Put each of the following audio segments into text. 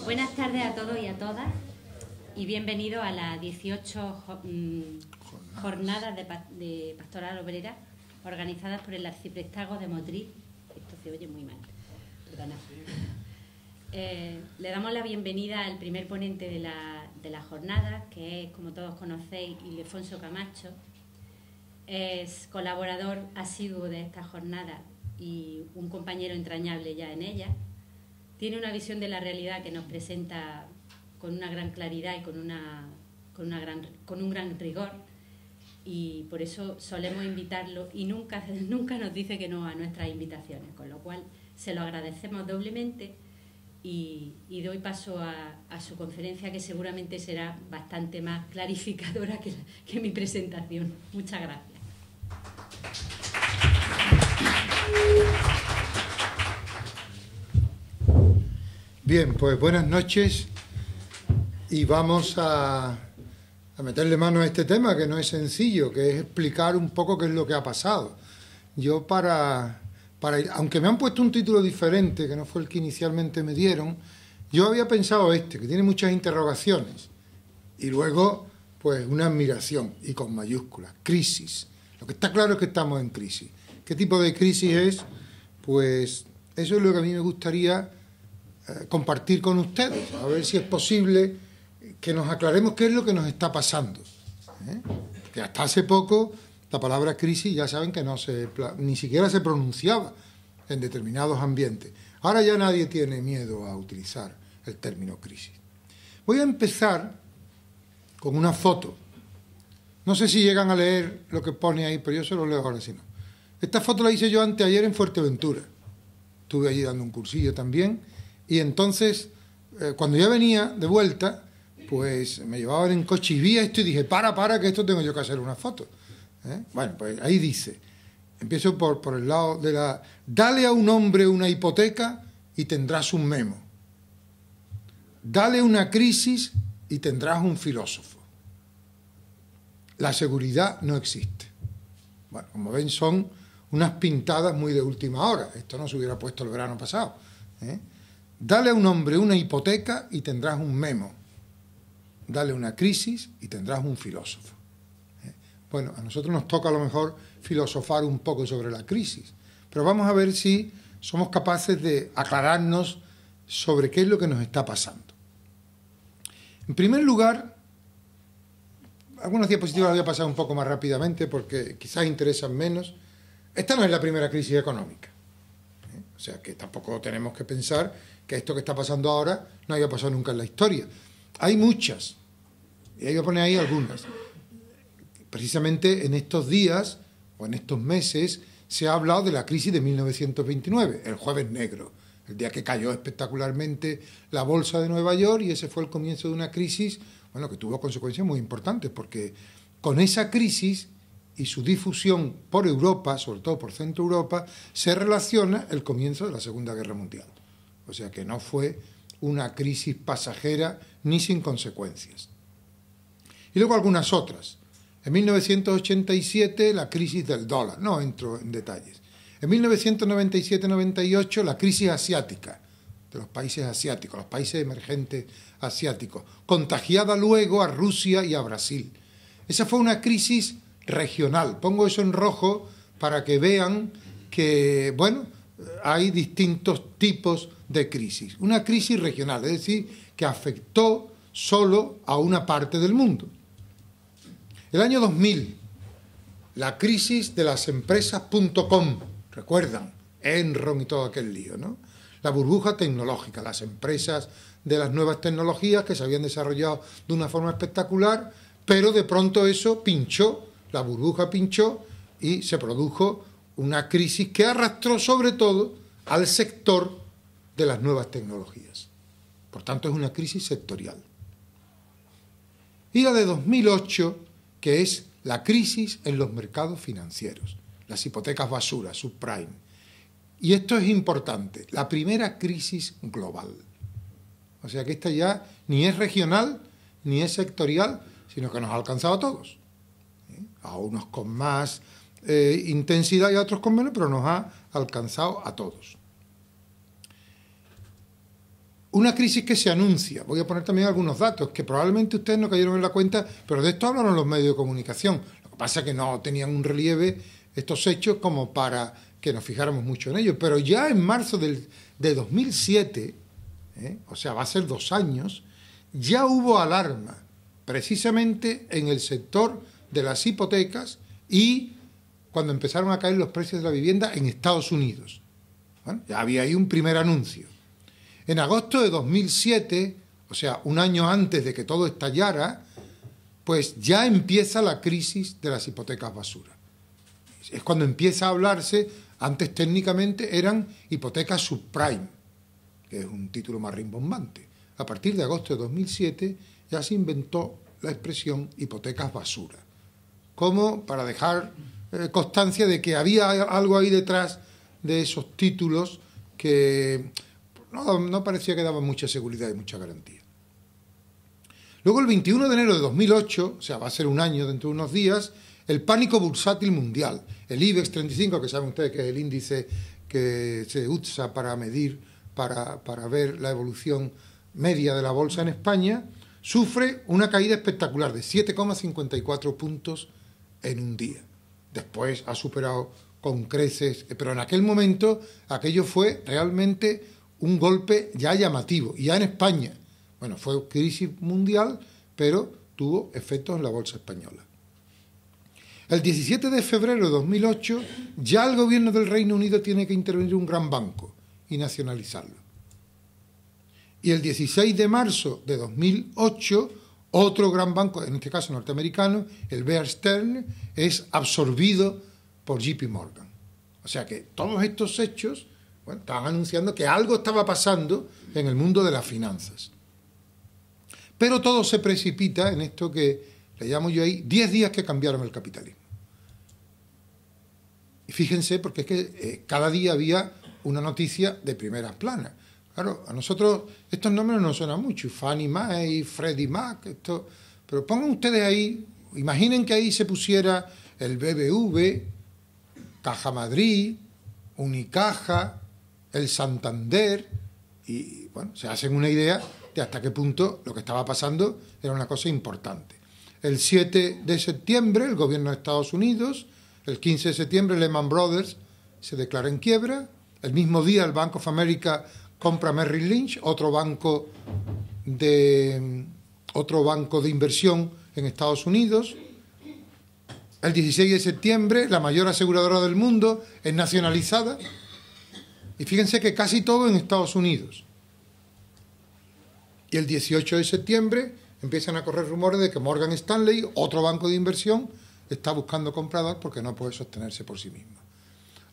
Buenas tardes a todos y a todas y bienvenidos a las 18 jornadas de Pastoral Obrera organizadas por el Arciprestazgo de Motril. Esto se oye muy mal, perdona. Le damos la bienvenida al primer ponente de la jornada, que es, como todos conocéis, Ildefonso Camacho. Es colaborador asiduo de esta jornada y un compañero entrañable ya en ella. Tiene una visión de la realidad que nos presenta con una gran claridad y con un gran rigor, y por eso solemos invitarlo y nunca nos dice que no a nuestras invitaciones, con lo cual se lo agradecemos doblemente y doy paso a su conferencia, que seguramente será bastante más clarificadora que mi presentación. Muchas gracias. Bien, pues buenas noches y vamos a meterle mano a este tema, que no es sencillo, que es explicar un poco qué es lo que ha pasado. Yo aunque me han puesto un título diferente, que no fue el que inicialmente me dieron, yo había pensado que tiene muchas interrogaciones, y luego pues una admiración, y con mayúsculas, crisis. Lo que está claro es que estamos en crisis. ¿Qué tipo de crisis es? Pues eso es lo que a mí me gustaría compartir con ustedes, a ver si es posible que nos aclaremos qué es lo que nos está pasando. Que hasta hace poco la palabra crisis ya saben que ni siquiera se pronunciaba en determinados ambientes. Ahora ya nadie tiene miedo a utilizar el término crisis. Voy a empezar con una foto. No sé si llegan a leer lo que pone ahí, pero yo se lo leo ahora si no. Esta foto la hice yo anteayer en Fuerteventura. Estuve allí dando un cursillo también. Y entonces, cuando ya venía de vuelta, pues me llevaban en coche y vi esto y dije, para, que esto tengo yo que hacer una foto. Bueno, pues ahí dice, empiezo por el lado de la... Dale a un hombre una hipoteca y tendrás un memo. Dale una crisis y tendrás un filósofo. La seguridad no existe. Bueno, como ven, son unas pintadas muy de última hora. Esto no se hubiera puesto el verano pasado. Dale a un hombre una hipoteca y tendrás un memo. Dale una crisis y tendrás un filósofo. Bueno, a nosotros nos toca a lo mejor filosofar un poco sobre la crisis, pero vamos a ver si somos capaces de aclararnos sobre qué es lo que nos está pasando. En primer lugar, algunas diapositivas las voy a pasar un poco más rápidamente porque quizás interesan menos. Esta no es la primera crisis económica. O sea, que tampoco tenemos que pensar que esto que está pasando ahora no haya pasado nunca en la historia. Hay muchas, y ahí voy a poner ahí algunas. Precisamente en estos días, o en estos meses, se ha hablado de la crisis de 1929, el Jueves Negro, el día que cayó espectacularmente la bolsa de Nueva York, y ese fue el comienzo de una crisis, bueno, que tuvo consecuencias muy importantes, porque con esa crisis y su difusión por Europa, sobre todo por Centro Europa, se relaciona el comienzo de la Segunda Guerra Mundial. O sea que no fue una crisis pasajera ni sin consecuencias. Y luego algunas otras. En 1987 la crisis del dólar, no entro en detalles. En 1997-98 la crisis asiática, de los países asiáticos, los países emergentes asiáticos, contagiada luego a Rusia y a Brasil. Esa fue una crisis regional. Pongo eso en rojo para que vean que, bueno, hay distintos tipos de crisis. Una crisis regional, es decir, que afectó solo a una parte del mundo. El año 2000, la crisis de las empresas .com, recuerdan, Enron y todo aquel lío, ¿no? La burbuja tecnológica, las empresas de las nuevas tecnologías que se habían desarrollado de una forma espectacular, pero de pronto eso pinchó. La burbuja pinchó y se produjo una crisis que arrastró sobre todo al sector de las nuevas tecnologías. Por tanto, es una crisis sectorial. Y la de 2008, que es la crisis en los mercados financieros, las hipotecas basura, subprime. Y esto es importante, la primera crisis global. O sea que esta ya ni es regional ni es sectorial, sino que nos ha alcanzado a todos. A unos con más intensidad y a otros con menos, pero nos ha alcanzado a todos. Una crisis que se anuncia. Voy a poner también algunos datos que probablemente ustedes no cayeron en la cuenta, pero de esto hablaron los medios de comunicación. Lo que pasa es que no tenían un relieve estos hechos como para que nos fijáramos mucho en ellos. Pero ya en marzo de 2007, o sea, va a ser 2 años, ya hubo alarma, precisamente en el sector de las hipotecas y cuando empezaron a caer los precios de la vivienda en Estados Unidos. Bueno, ya había ahí un primer anuncio. En agosto de 2007, o sea, un año antes de que todo estallara, pues ya empieza la crisis de las hipotecas basura. Es cuando empieza a hablarse, antes técnicamente eran hipotecas subprime, que es un título más rimbombante. A partir de agosto de 2007 ya se inventó la expresión hipotecas basura, como para dejar constancia de que había algo ahí detrás de esos títulos que no parecía que daban mucha seguridad y mucha garantía. Luego, el 21 de enero de 2008, o sea, va a ser un año dentro de unos días, el pánico bursátil mundial, el IBEX 35, que saben ustedes que es el índice que se usa para medir, para ver la evolución media de la bolsa en España, sufre una caída espectacular de 7,54 puntos en un día. Después ha superado con creces, pero en aquel momento aquello fue realmente un golpe ya llamativo. Y ya en España, bueno, fue crisis mundial, pero tuvo efectos en la bolsa española. El 17 de febrero de 2008 ya el gobierno del Reino Unido tiene que intervenir un gran banco y nacionalizarlo. Y el 16 de marzo de 2008, otro gran banco, en este caso norteamericano, el Bear Stearns, es absorbido por JP Morgan. O sea que todos estos hechos, bueno, estaban anunciando que algo estaba pasando en el mundo de las finanzas. Pero todo se precipita en esto que le llamo yo ahí 10 días que cambiaron el capitalismo. Y fíjense, porque es que cada día había una noticia de primeras planas. Claro, a nosotros estos nombres no nos suenan mucho, Fannie Mae, Freddie Mac, pero pongan ustedes ahí, imaginen que ahí se pusiera el BBV, Caja Madrid, Unicaja, el Santander, y bueno, se hacen una idea de hasta qué punto lo que estaba pasando era una cosa importante. El 7 de septiembre, el gobierno de Estados Unidos, el 15 de septiembre, Lehman Brothers se declara en quiebra, el mismo día el Bank of America compra Merrill Lynch, otro banco de inversión en Estados Unidos. El 16 de septiembre, la mayor aseguradora del mundo es nacionalizada. Y fíjense que casi todo en Estados Unidos. Y el 18 de septiembre empiezan a correr rumores de que Morgan Stanley, otro banco de inversión, está buscando comprador porque no puede sostenerse por sí mismo.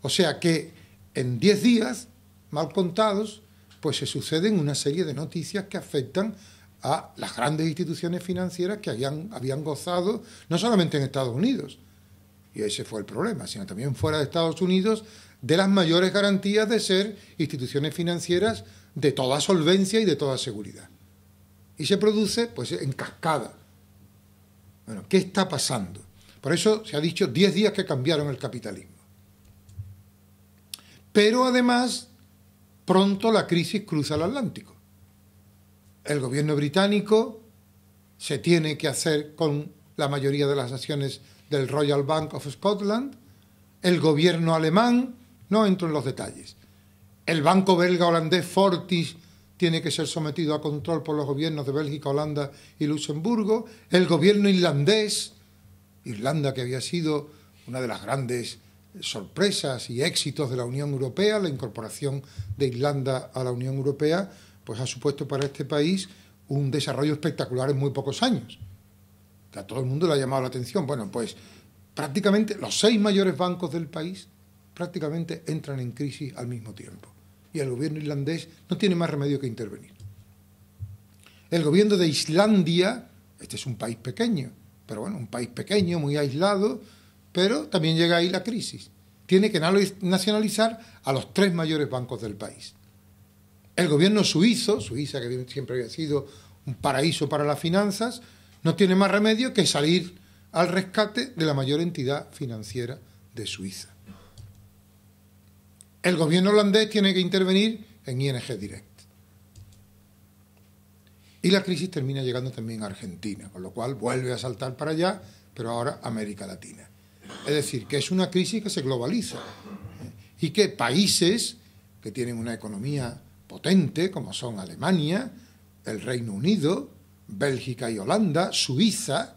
O sea que en 10 días, mal contados, pues se suceden una serie de noticias que afectan a las grandes instituciones financieras que habían gozado, no solamente en Estados Unidos, y ese fue el problema, sino también fuera de Estados Unidos, de las mayores garantías de ser instituciones financieras de toda solvencia y de toda seguridad. Y se produce, pues, en cascada. Bueno, ¿qué está pasando? Por eso se ha dicho 10 días que cambiaron el capitalismo. Pero además, pronto la crisis cruza el Atlántico. El gobierno británico se tiene que hacer con la mayoría de las acciones del Royal Bank of Scotland. El gobierno alemán, no entro en los detalles. El banco belga holandés Fortis tiene que ser sometido a control por los gobiernos de Bélgica, Holanda y Luxemburgo. El gobierno irlandés, Irlanda que había sido una de las grandes sorpresas y éxitos de la Unión Europea, la incorporación de Irlanda a la Unión Europea, pues ha supuesto para este país un desarrollo espectacular en muy pocos años. Que a todo el mundo le ha llamado la atención. Bueno, pues prácticamente los 6 mayores bancos del país prácticamente entran en crisis al mismo tiempo. Y el gobierno irlandés no tiene más remedio que intervenir. El gobierno de Islandia, este es un país pequeño, pero bueno, un país pequeño, muy aislado, pero también llega ahí la crisis. Tiene que nacionalizar a los 3 mayores bancos del país. El gobierno suizo, Suiza, que siempre había sido un paraíso para las finanzas, no tiene más remedio que salir al rescate de la mayor entidad financiera de Suiza. El gobierno holandés tiene que intervenir en ING Direct. Y la crisis termina llegando también a Argentina, con lo cual vuelve a saltar para allá, pero ahora América Latina. Es decir, que es una crisis que se globaliza, y que países que tienen una economía potente, como son Alemania, el Reino Unido, Bélgica y Holanda, Suiza,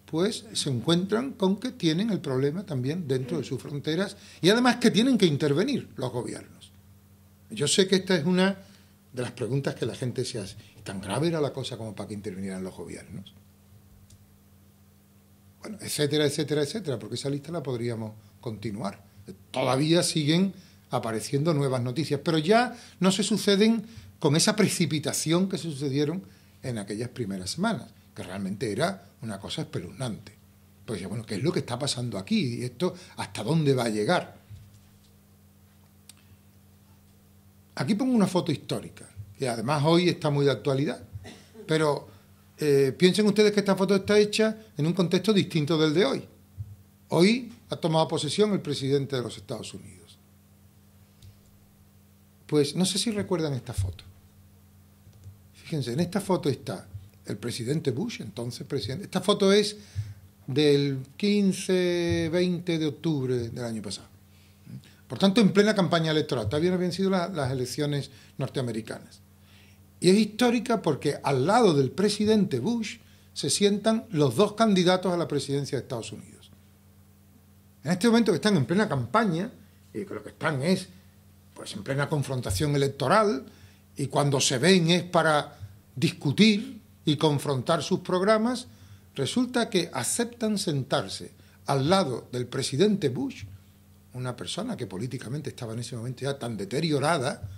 pues se encuentran con que tienen el problema también dentro de sus fronteras y además que tienen que intervenir los gobiernos. Yo sé que esta es una de las preguntas que la gente se hace. ¿Tan grave era la cosa como para que intervinieran los gobiernos? Bueno, etcétera, etcétera, etcétera, porque esa lista la podríamos continuar. Todavía siguen apareciendo nuevas noticias, pero ya no se suceden con esa precipitación que se sucedieron en aquellas primeras semanas, que realmente era una cosa espeluznante. Pues bueno, ¿qué es lo que está pasando aquí? ¿Y esto hasta dónde va a llegar? Aquí pongo una foto histórica, que además hoy está muy de actualidad, pero piensen ustedes que esta foto está hecha en un contexto distinto del de hoy. Hoy ha tomado posesión el presidente de los Estados Unidos. Pues no sé si recuerdan esta foto. Fíjense, en esta foto está el presidente Bush, entonces presidente. Esta foto es del 15-20 de octubre del año pasado. Por tanto, en plena campaña electoral. Todavía no habían sido las elecciones norteamericanas. Y es histórica porque al lado del presidente Bush se sientan los dos candidatos a la presidencia de Estados Unidos. En este momento que están en plena campaña, y que lo que están es pues en plena confrontación electoral, y cuando se ven es para discutir y confrontar sus programas, resulta que aceptan sentarse al lado del presidente Bush, una persona que políticamente estaba en ese momento ya tan deteriorada,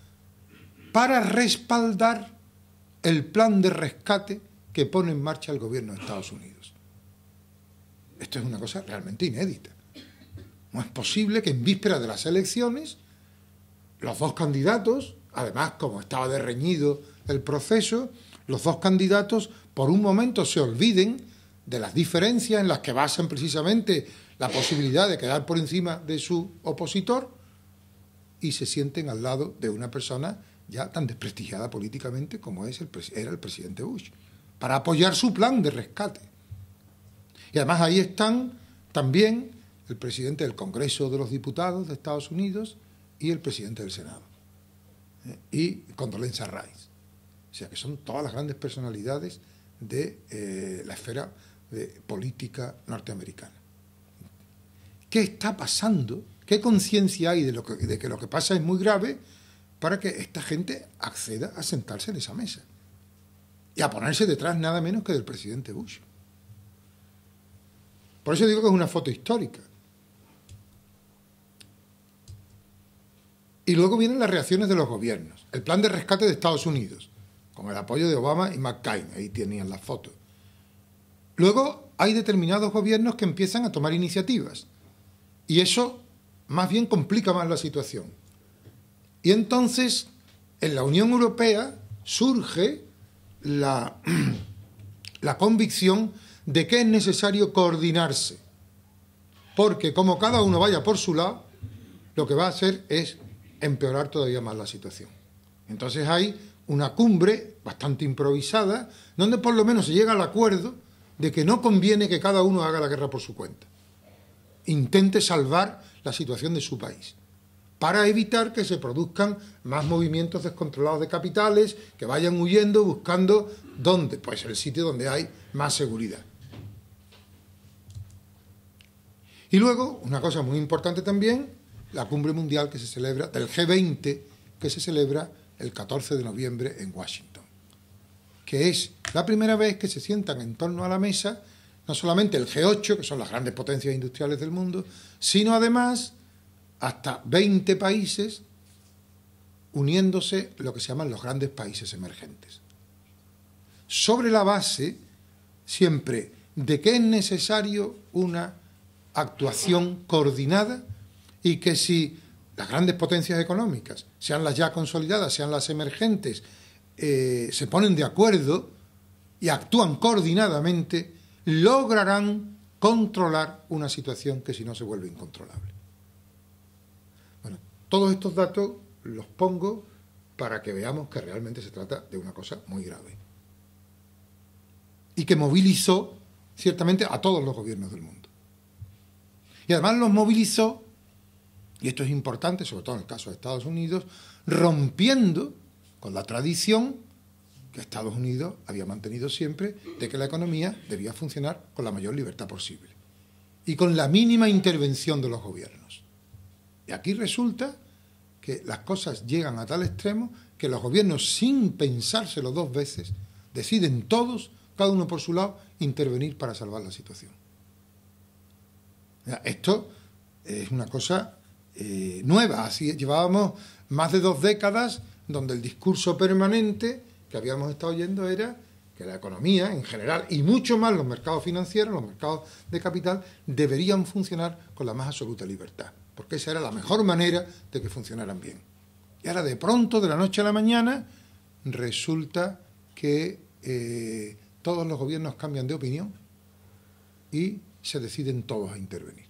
para respaldar el plan de rescate que pone en marcha el gobierno de Estados Unidos. Esto es una cosa realmente inédita. No es posible que en vísperas de las elecciones los dos candidatos, además como estaba de reñido el proceso, los dos candidatos por un momento se olviden de las diferencias en las que basan precisamente la posibilidad de quedar por encima de su opositor y se sienten al lado de una persona ya tan desprestigiada políticamente como era el presidente Bush, para apoyar su plan de rescate. Y además ahí están también el presidente del Congreso de los Diputados de Estados Unidos y el presidente del Senado, y Condoleezza Rice. O sea que son todas las grandes personalidades de la esfera política norteamericana. ¿Qué está pasando? ¿Qué conciencia hay de que lo que pasa es muy grave para que esta gente acceda a sentarse en esa mesa y a ponerse detrás nada menos que del presidente Bush? Por eso digo que es una foto histórica. Y luego vienen las reacciones de los gobiernos. El plan de rescate de Estados Unidos, con el apoyo de Obama y McCain, ahí tenían las fotos. Luego hay determinados gobiernos que empiezan a tomar iniciativas. Y eso más bien complica más la situación. Y entonces, en la Unión Europea surge la convicción de que es necesario coordinarse. Porque como cada uno vaya por su lado, lo que va a hacer es empeorar todavía más la situación. Entonces hay una cumbre bastante improvisada, donde por lo menos se llega al acuerdo de que no conviene que cada uno haga la guerra por su cuenta. Intente salvar la situación de su país, para evitar que se produzcan más movimientos descontrolados de capitales, que vayan huyendo buscando ¿dónde? Pues el sitio donde hay más seguridad. Y luego, una cosa muy importante también, la cumbre mundial que se celebra, del G20, que se celebra el 14 de noviembre en Washington, que es la primera vez que se sientan en torno a la mesa no solamente el G8, que son las grandes potencias industriales del mundo, sino además hasta 20 países uniéndose lo que se llaman los grandes países emergentes. Sobre la base, siempre, de que es necesario una actuación coordinada y que si las grandes potencias económicas, sean las ya consolidadas, sean las emergentes, se ponen de acuerdo y actúan coordinadamente, lograrán controlar una situación que si no se vuelve incontrolable. Bueno, todos estos datos los pongo para que veamos que realmente se trata de una cosa muy grave. y que movilizó ciertamente a todos los gobiernos del mundo. Y además los movilizó, y esto es importante, sobre todo en el caso de Estados Unidos, rompiendo con la tradición que Estados Unidos había mantenido siempre de que la economía debía funcionar con la mayor libertad posible y con la mínima intervención de los gobiernos. Y aquí resulta que las cosas llegan a tal extremo que los gobiernos, sin pensárselo dos veces, deciden todos, cada uno por su lado, intervenir para salvar la situación. Esto es una cosa nueva. Así llevábamos más de 2 décadas donde el discurso permanente que habíamos estado oyendo era que la economía en general, y mucho más los mercados financieros, los mercados de capital, deberían funcionar con la más absoluta libertad, porque esa era la mejor manera de que funcionaran bien. Y ahora de pronto, de la noche a la mañana, resulta que todos los gobiernos cambian de opinión y se deciden todos a intervenir.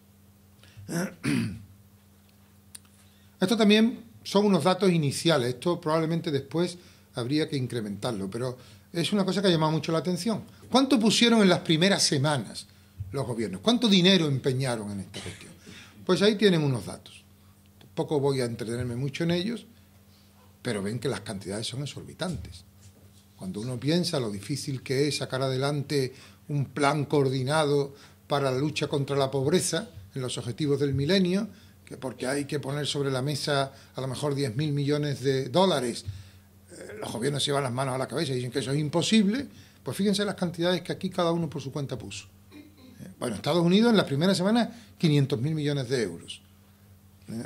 Esto también son unos datos iniciales, esto probablemente después habría que incrementarlo, pero es una cosa que ha llamado mucho la atención. ¿Cuánto pusieron en las primeras semanas los gobiernos? ¿Cuánto dinero empeñaron en esta cuestión? Pues ahí tienen unos datos. Tampoco voy a entretenerme mucho en ellos, pero ven que las cantidades son exorbitantes. Cuando uno piensa lo difícil que es sacar adelante un plan coordinado para la lucha contra la pobreza en los objetivos del milenio, que porque hay que poner sobre la mesa a lo mejor 10.000 millones de dólares, los gobiernos se llevan las manos a la cabeza y dicen que eso es imposible, pues fíjense las cantidades que aquí cada uno por su cuenta puso. Bueno, Estados Unidos en la primera semana 500.000 millones de euros.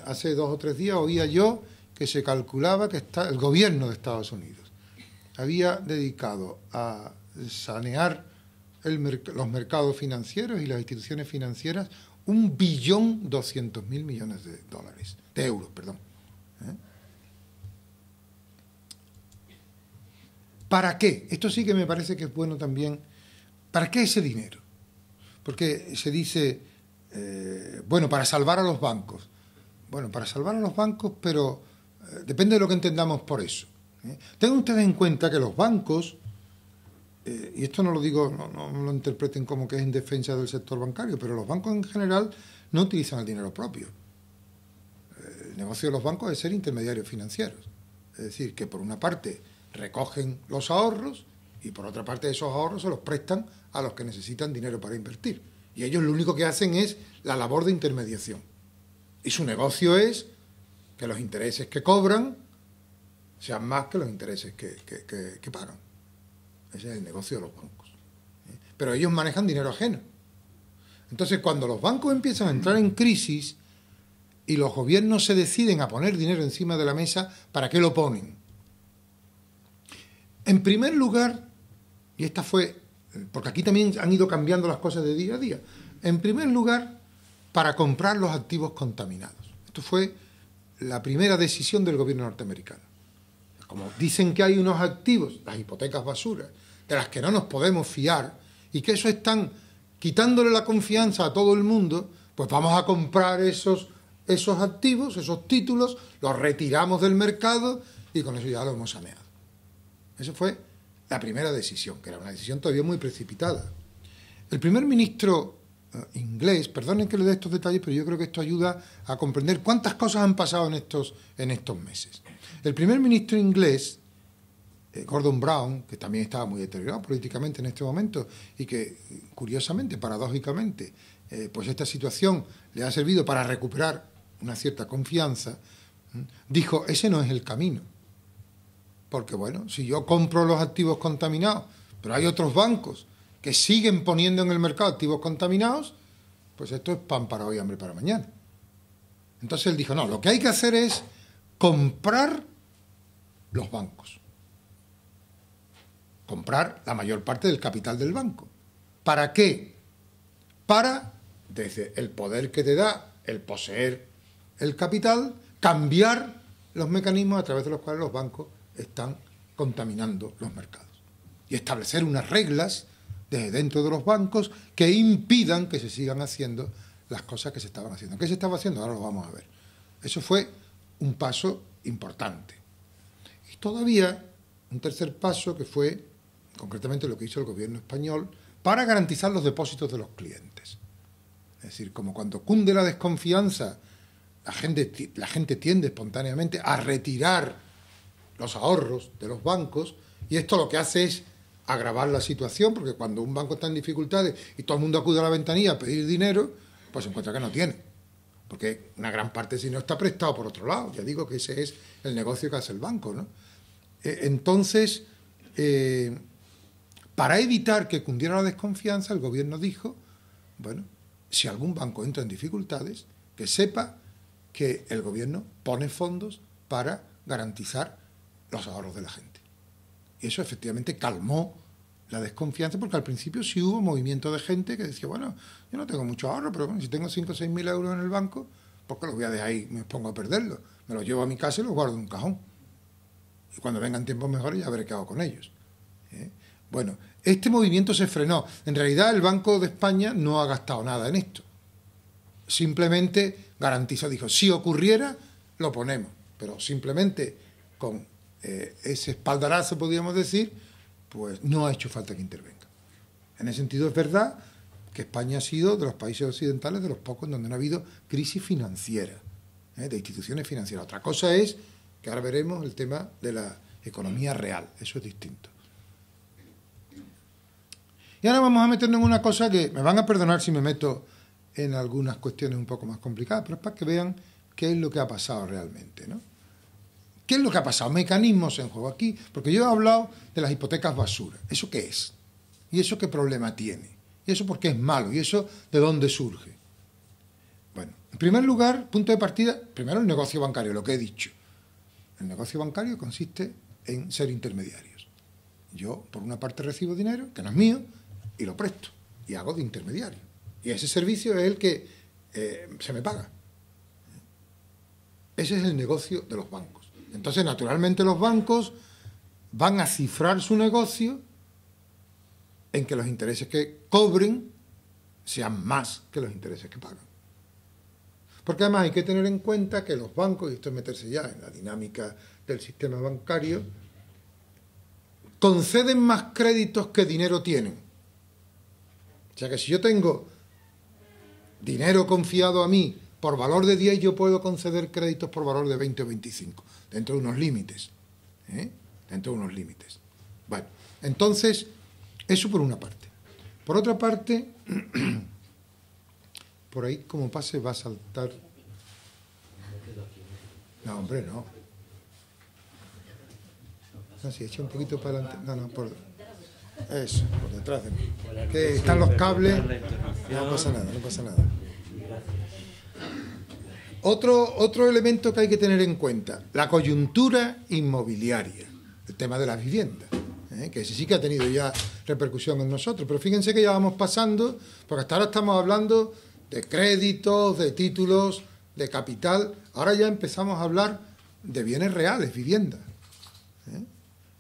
Hace 2 o 3 días oía yo que se calculaba que el gobierno de Estados Unidos había dedicado a sanear los mercados financieros y las instituciones financieras 1.200.000 millones de euros. ¿Para qué? Esto sí que me parece que es bueno también. ¿Para qué ese dinero? Porque se dice, bueno, para salvar a los bancos. Bueno, para salvar a los bancos, pero depende de lo que entendamos por eso. Tengan ustedes en cuenta que los bancos, y esto no lo digo, no lo interpreten como que es en defensa del sector bancario, pero los bancos en general no utilizan el dinero propio. El negocio de los bancos es ser intermediarios financieros. Es decir, que por una parte recogen los ahorros y por otra parte esos ahorros se los prestan a los que necesitan dinero para invertir. Y ellos lo único que hacen es la labor de intermediación. Y su negocio es que los intereses que cobran sean más que los intereses que pagan. Ese es el negocio de los bancos. Pero ellos manejan dinero ajeno. Entonces, cuando los bancos empiezan a entrar en crisis y los gobiernos se deciden a poner dinero encima de la mesa, ¿para qué lo ponen? En primer lugar, y esta fue, porque aquí también han ido cambiando las cosas de día a día, en primer lugar, para comprar los activos contaminados. Esto fue la primera decisión del gobierno norteamericano. Como dicen que hay unos activos, las hipotecas basura, de las que no nos podemos fiar, y que eso están quitándole la confianza a todo el mundo, pues vamos a comprar esos activos, esos títulos, los retiramos del mercado y con eso ya lo hemos saneado. Esa fue la primera decisión, que era una decisión todavía muy precipitada. El primer ministro inglés, perdonen que le dé estos detalles, pero yo creo que esto ayuda a comprender cuántas cosas han pasado en estos meses. El primer ministro inglés, Gordon Brown, que también estaba muy deteriorado políticamente en este momento y que, curiosamente, paradójicamente, pues esta situación le ha servido para recuperar una cierta confianza, dijo, ese no es el camino. Porque, bueno, si yo compro los activos contaminados, pero hay otros bancos que siguen poniendo en el mercado activos contaminados, pues esto es pan para hoy, hambre para mañana. Entonces él dijo, no, lo que hay que hacer es comprar los bancos. Comprar la mayor parte del capital del banco. ¿Para qué? Para, desde el poder que te da el poseer el capital, cambiar los mecanismos a través de los cuales los bancos están contaminando los mercados. Y establecer unas reglas desde dentro de los bancos que impidan que se sigan haciendo las cosas que se estaban haciendo. ¿Qué se estaba haciendo? Ahora lo vamos a ver. Eso fue un paso importante. Y todavía un tercer paso que fue concretamente lo que hizo el gobierno español, para garantizar los depósitos de los clientes. Es decir, como cuando cunde la desconfianza, la gente tiende espontáneamente a retirar los ahorros de los bancos, y esto lo que hace es agravar la situación, porque cuando un banco está en dificultades y todo el mundo acude a la ventanilla a pedir dinero, pues se encuentra que no tiene, porque una gran parte si no está prestado por otro lado. Ya digo que ese es el negocio que hace el banco, ¿no? Entonces, para evitar que cundiera la desconfianza, el gobierno dijo, bueno, si algún banco entra en dificultades, que sepa que el gobierno pone fondos para garantizar los ahorros de la gente. Y eso efectivamente calmó la desconfianza, porque al principio sí hubo movimiento de gente que decía, bueno, yo no tengo mucho ahorro, pero bueno, si tengo 5 o 6 mil euros en el banco, ¿por qué los voy a dejar ahí? Me pongo a perderlos. Me los llevo a mi casa y los guardo en un cajón. Y cuando vengan tiempos mejores ya veré qué hago con ellos. Bueno, este movimiento se frenó. En realidad el Banco de España no ha gastado nada en esto. Simplemente garantizó, dijo, si ocurriera, lo ponemos. Pero simplemente con ese espaldarazo, podríamos decir, pues no ha hecho falta que intervenga. En ese sentido es verdad que España ha sido de los países occidentales de los pocos donde no ha habido crisis financiera, de instituciones financieras. Otra cosa es que ahora veremos el tema de la economía real, eso es distinto. Y ahora vamos a meternos en una cosa que me van a perdonar si me meto en algunas cuestiones un poco más complicadas, pero es para que vean qué es lo que ha pasado realmente, ¿no? ¿Qué es lo que ha pasado? Mecanismos en juego aquí, porque yo he hablado de las hipotecas basura. ¿Eso qué es? ¿Y eso qué problema tiene? ¿Y eso por qué es malo? ¿Y eso de dónde surge? Bueno, en primer lugar, punto de partida, primero el negocio bancario, lo que he dicho. El negocio bancario consiste en ser intermediarios. Yo, por una parte, recibo dinero, que no es mío, y lo presto, y hago de intermediario. Y ese servicio es el que se me paga. Ese es el negocio de los bancos. Entonces, naturalmente, los bancos van a cifrar su negocio en que los intereses que cobren sean más que los intereses que pagan. Porque además hay que tener en cuenta que los bancos, y esto es meterse ya en la dinámica del sistema bancario, conceden más créditos que dinero tienen. O sea que si yo tengo dinero confiado a mí por valor de 10, yo puedo conceder créditos por valor de 20 o 25, dentro de unos límites. Dentro de unos límites. Bueno, entonces, eso por una parte. Por otra parte, por ahí como pase va a saltar... No, hombre, no. No, si echa un poquito para adelante. No, no, por... Eso, por detrás de mí. Que están los cables. No pasa nada, no pasa nada. Otro elemento que hay que tener en cuenta, la coyuntura inmobiliaria, el tema de las viviendas, que ese sí que ha tenido ya repercusión en nosotros, pero fíjense que ya vamos pasando, porque hasta ahora estamos hablando de créditos, de títulos, de capital, ahora ya empezamos a hablar de bienes reales, viviendas.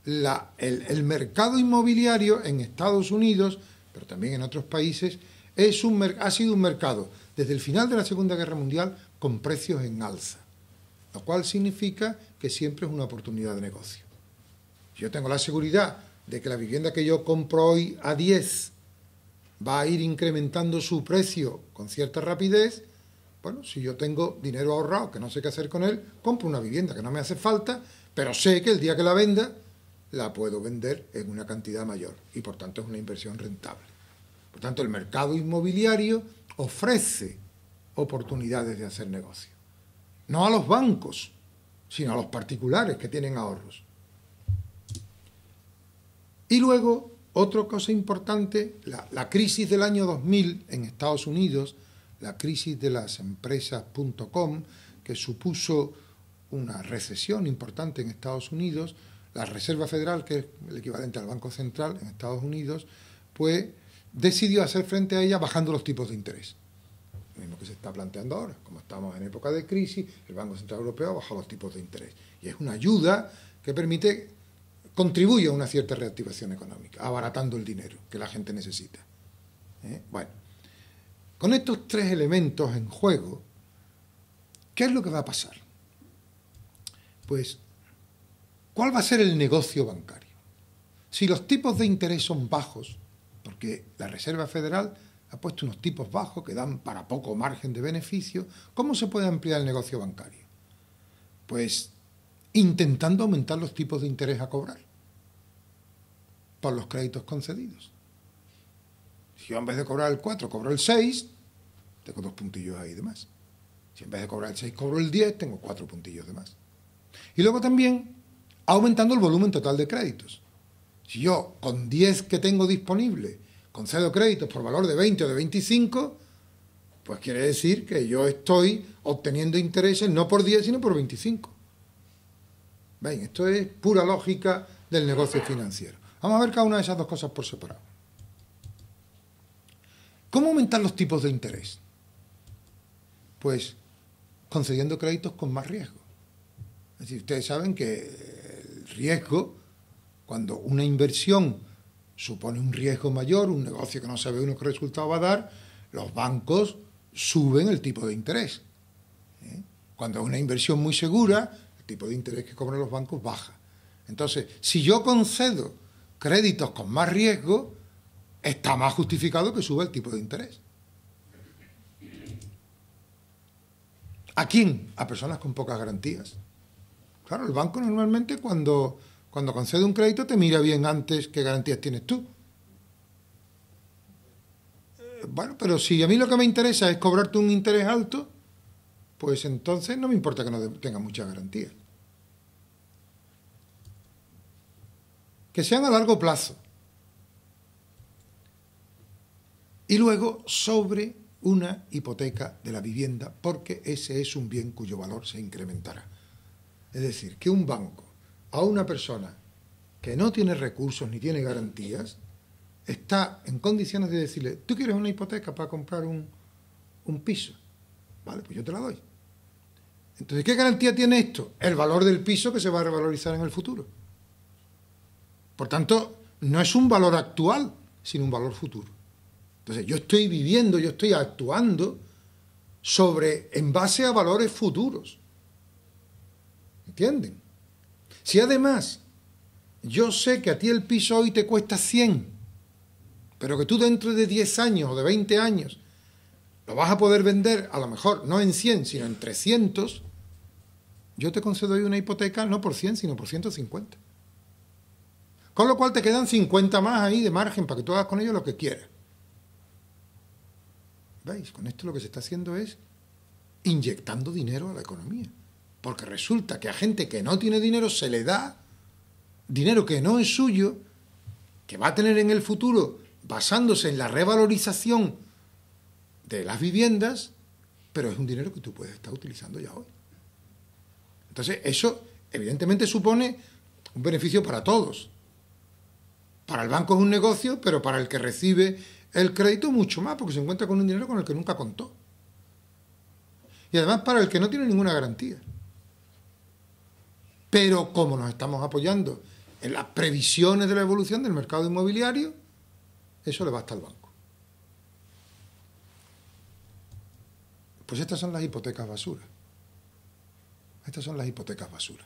El mercado inmobiliario en Estados Unidos, pero también en otros países, ha sido un mercado desde el final de la Segunda Guerra Mundial con precios en alza, lo cual significa que siempre es una oportunidad de negocio. Si yo tengo la seguridad de que la vivienda que yo compro hoy a 10 va a ir incrementando su precio con cierta rapidez, bueno, si yo tengo dinero ahorrado que no sé qué hacer con él, compro una vivienda que no me hace falta, pero sé que el día que la venda la puedo vender en una cantidad mayor y por tanto es una inversión rentable. Por tanto, el mercado inmobiliario ofrece oportunidades de hacer negocio. No a los bancos, sino a los particulares que tienen ahorros. Y luego, otra cosa importante, la crisis del año 2000 en Estados Unidos, la crisis de las empresas.com, que supuso una recesión importante en Estados Unidos, la Reserva Federal, que es el equivalente al Banco Central en Estados Unidos, pues decidió hacer frente a ella bajando los tipos de interés. Lo mismo que se está planteando ahora. Como estamos en época de crisis, el Banco Central Europeo ha bajado los tipos de interés. Y es una ayuda que contribuye a una cierta reactivación económica, abaratando el dinero que la gente necesita. Bueno, con estos tres elementos en juego, ¿qué es lo que va a pasar? Pues, ¿cuál va a ser el negocio bancario? Si los tipos de interés son bajos, porque la Reserva Federal ha puesto unos tipos bajos que dan para poco margen de beneficio, ¿cómo se puede ampliar el negocio bancario? Pues intentando aumentar los tipos de interés a cobrar por los créditos concedidos. Si yo en vez de cobrar el 4 cobro el 6, tengo 2 puntillos ahí de más. Si en vez de cobrar el 6 cobro el 10, tengo 4 puntillos de más. Y luego también aumentando el volumen total de créditos. Si yo con 10 que tengo disponible concedo créditos por valor de 20 o de 25, pues quiere decir que yo estoy obteniendo intereses no por 10 sino por 25. ¿Ven? Esto es pura lógica del negocio financiero. Vamos a ver cada una de esas dos cosas por separado. ¿Cómo aumentar los tipos de interés? Pues concediendo créditos con más riesgo. Es decir, ustedes saben que el riesgo, cuando una inversión supone un riesgo mayor, un negocio que no sabe uno qué resultado va a dar, los bancos suben el tipo de interés. Cuando es una inversión muy segura, el tipo de interés que cobran los bancos baja. Entonces, si yo concedo créditos con más riesgo, está más justificado que suba el tipo de interés. ¿A quién? A personas con pocas garantías. Claro, el banco normalmente cuando concede un crédito te mira bien antes qué garantías tienes tú. Bueno, pero si a mí lo que me interesa es cobrarte un interés alto, pues entonces no me importa que no tenga muchas garantías. Que sean a largo plazo. Y luego sobre una hipoteca de la vivienda, porque ese es un bien cuyo valor se incrementará. Es decir, que un banco a una persona que no tiene recursos ni tiene garantías, está en condiciones de decirle, ¿tú quieres una hipoteca para comprar un piso? Vale, pues yo te la doy. Entonces, ¿qué garantía tiene esto? El valor del piso que se va a revalorizar en el futuro. Por tanto, no es un valor actual, sino un valor futuro. Entonces, yo estoy viviendo, yo estoy actuando en base a valores futuros. ¿Entienden? Si además yo sé que a ti el piso hoy te cuesta 100, pero que tú dentro de 10 años o de 20 años lo vas a poder vender, a lo mejor no en 100, sino en 300, yo te concedo hoy una hipoteca no por 100, sino por 150. Con lo cual te quedan 50 más ahí de margen para que tú hagas con ellos lo que quieras. ¿Veis? Con esto lo que se está haciendo es inyectando dinero a la economía. Porque resulta que a gente que no tiene dinero se le da dinero que no es suyo, que va a tener en el futuro basándose en la revalorización de las viviendas, pero es un dinero que tú puedes estar utilizando ya hoy. Entonces, eso evidentemente supone un beneficio para todos. Para el banco es un negocio, pero para el que recibe el crédito mucho más, porque se encuentra con un dinero con el que nunca contó. Y además para el que no tiene ninguna garantía. Pero como nos estamos apoyando en las previsiones de la evolución del mercado inmobiliario, eso le basta al banco. Pues estas son las hipotecas basura. Estas son las hipotecas basura.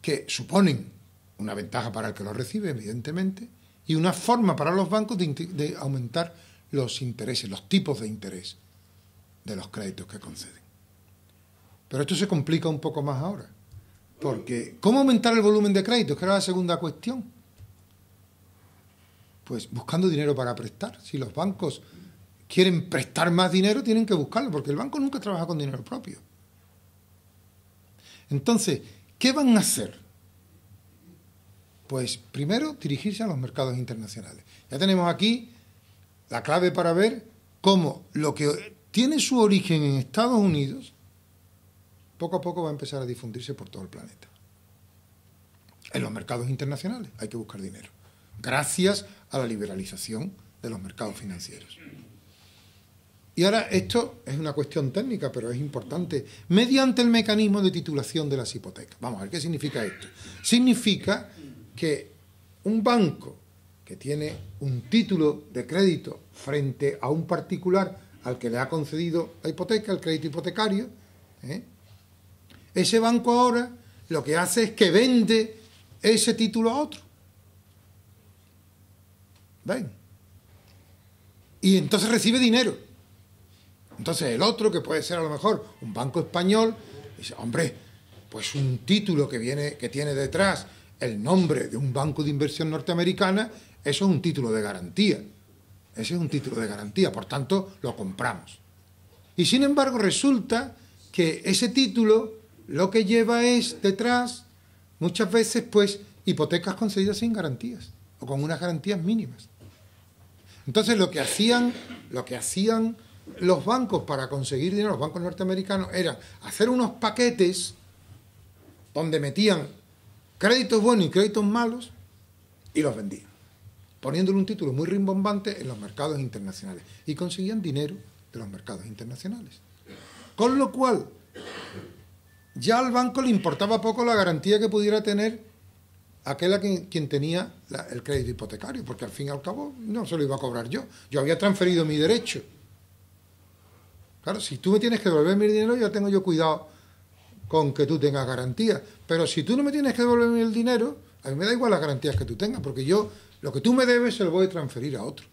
Que suponen una ventaja para el que lo recibe, evidentemente, y una forma para los bancos de aumentar los intereses, los tipos de interés de los créditos que conceden. Pero esto se complica un poco más ahora, porque ¿cómo aumentar el volumen de créditos? Que era la segunda cuestión. Pues buscando dinero para prestar. Si los bancos quieren prestar más dinero, tienen que buscarlo, porque el banco nunca trabaja con dinero propio. Entonces, ¿qué van a hacer? Pues primero dirigirse a los mercados internacionales. Ya tenemos aquí la clave para ver cómo lo que tiene su origen en Estados Unidos, poco a poco va a empezar a difundirse por todo el planeta. En los mercados internacionales hay que buscar dinero, gracias a la liberalización de los mercados financieros. Y ahora esto es una cuestión técnica, pero es importante, mediante el mecanismo de titulación de las hipotecas. Vamos a ver, ¿qué significa esto? Significa que un banco que tiene un título de crédito frente a un particular al que le ha concedido la hipoteca, el crédito hipotecario, ese banco ahora lo que hace es que vende ese título a otro. ¿Ven? Y entonces recibe dinero. Entonces el otro, que puede ser a lo mejor un banco español, dice, hombre, pues un título que tiene detrás el nombre de un banco de inversión norteamericana, eso es un título de garantía. Ese es un título de garantía, por tanto, lo compramos. Y sin embargo resulta que ese título lo que lleva es detrás, muchas veces, pues, hipotecas concedidas sin garantías, o con unas garantías mínimas. Entonces lo que hacían los bancos para conseguir dinero, los bancos norteamericanos, era hacer unos paquetes donde metían créditos buenos y créditos malos y los vendían, poniéndole un título muy rimbombante en los mercados internacionales. Y conseguían dinero de los mercados internacionales. Con lo cual, ya al banco le importaba poco la garantía que pudiera tener aquel a quien tenía el crédito hipotecario, porque al fin y al cabo no se lo iba a cobrar yo. Yo había transferido mi derecho. Claro, si tú me tienes que devolver mi dinero, ya tengo yo cuidado con que tú tengas garantía. Pero si tú no me tienes que devolver el dinero, a mí me da igual las garantías que tú tengas, porque yo lo que tú me debes se lo voy a transferir a otro.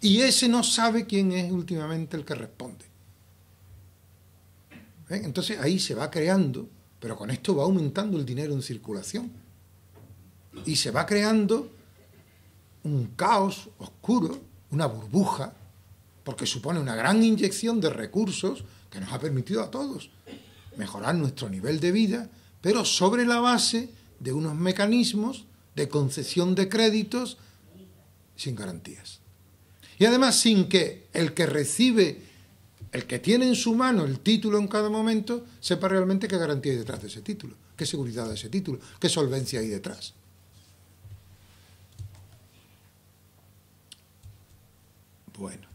Y ese no sabe quién es últimamente el que responde. ¿Ven? Entonces ahí se va creando, pero con esto va aumentando el dinero en circulación. Y se va creando un caos oscuro, una burbuja, porque supone una gran inyección de recursos que nos ha permitido a todos mejorar nuestro nivel de vida, pero sobre la base de unos mecanismos de concesión de créditos sin garantías. Y además sin que el que recibe, el que tiene en su mano el título en cada momento, sepa realmente qué garantía hay detrás de ese título, qué seguridad de ese título, qué solvencia hay detrás. Bueno,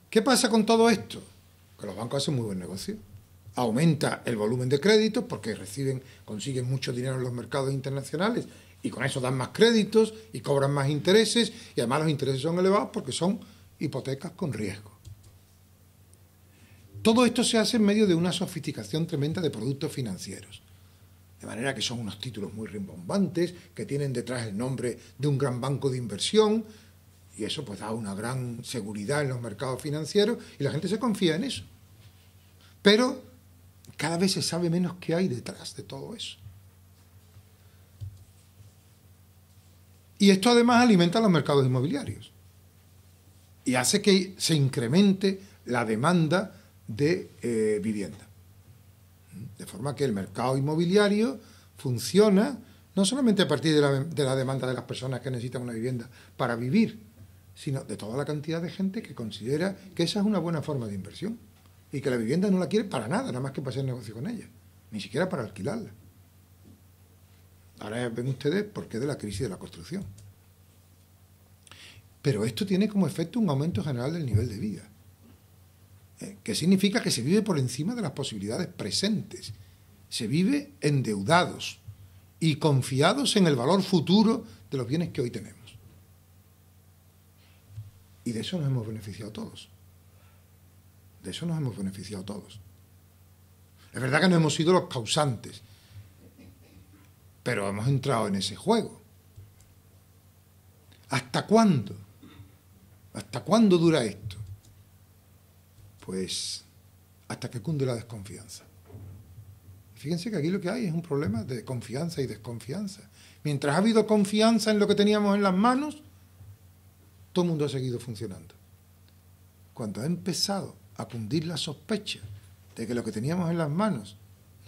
¿qué pasa con todo esto? Que los bancos hacen muy buen negocio. Aumenta el volumen de créditos porque consiguen mucho dinero en los mercados internacionales y con eso dan más créditos y cobran más intereses, y además los intereses son elevados porque son hipotecas con riesgo. Todo esto se hace en medio de una sofisticación tremenda de productos financieros. De manera que son unos títulos muy rimbombantes, que tienen detrás el nombre de un gran banco de inversión, y eso pues da una gran seguridad en los mercados financieros y la gente se confía en eso. Pero cada vez se sabe menos qué hay detrás de todo eso. Y esto además alimenta los mercados inmobiliarios y hace que se incremente la demanda de vivienda. De forma que el mercado inmobiliario funciona no solamente a partir de la demanda de las personas que necesitan una vivienda para vivir, sino de toda la cantidad de gente que considera que esa es una buena forma de inversión y que la vivienda no la quiere para nada más que para hacer negocio con ella, ni siquiera para alquilarla. Ahora ven ustedes por qué de la crisis de la construcción. Pero esto tiene como efecto un aumento general del nivel de vida, que significa que se vive por encima de las posibilidades presentes, se vive endeudados y confiados en el valor futuro de los bienes que hoy tenemos. Y de eso nos hemos beneficiado todos. De eso nos hemos beneficiado todos. Es verdad que no hemos sido los causantes, pero hemos entrado en ese juego. ¿Hasta cuándo? ¿Hasta cuándo dura esto? Pues hasta que cunde la desconfianza. Fíjense que aquí lo que hay es un problema de confianza y desconfianza. Mientras ha habido confianza en lo que teníamos en las manos, todo el mundo ha seguido funcionando. Cuando ha empezado a cundir la sospecha de que lo que teníamos en las manos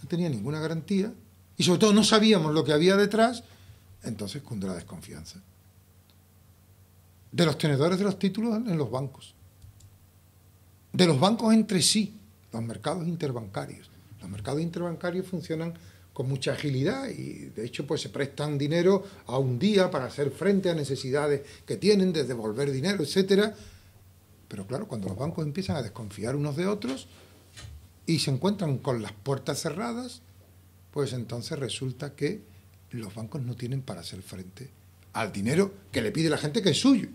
no tenía ninguna garantía, y sobre todo no sabíamos lo que había detrás, entonces cunde la desconfianza. De los tenedores de los títulos en los bancos. De los bancos entre sí, los mercados interbancarios. Los mercados interbancarios funcionan con mucha agilidad y de hecho pues se prestan dinero a un día para hacer frente a necesidades que tienen de devolver dinero, etcétera. Pero claro, cuando los bancos empiezan a desconfiar unos de otros y se encuentran con las puertas cerradas, pues entonces resulta que los bancos no tienen para hacer frente al dinero que le pide la gente que es suyo.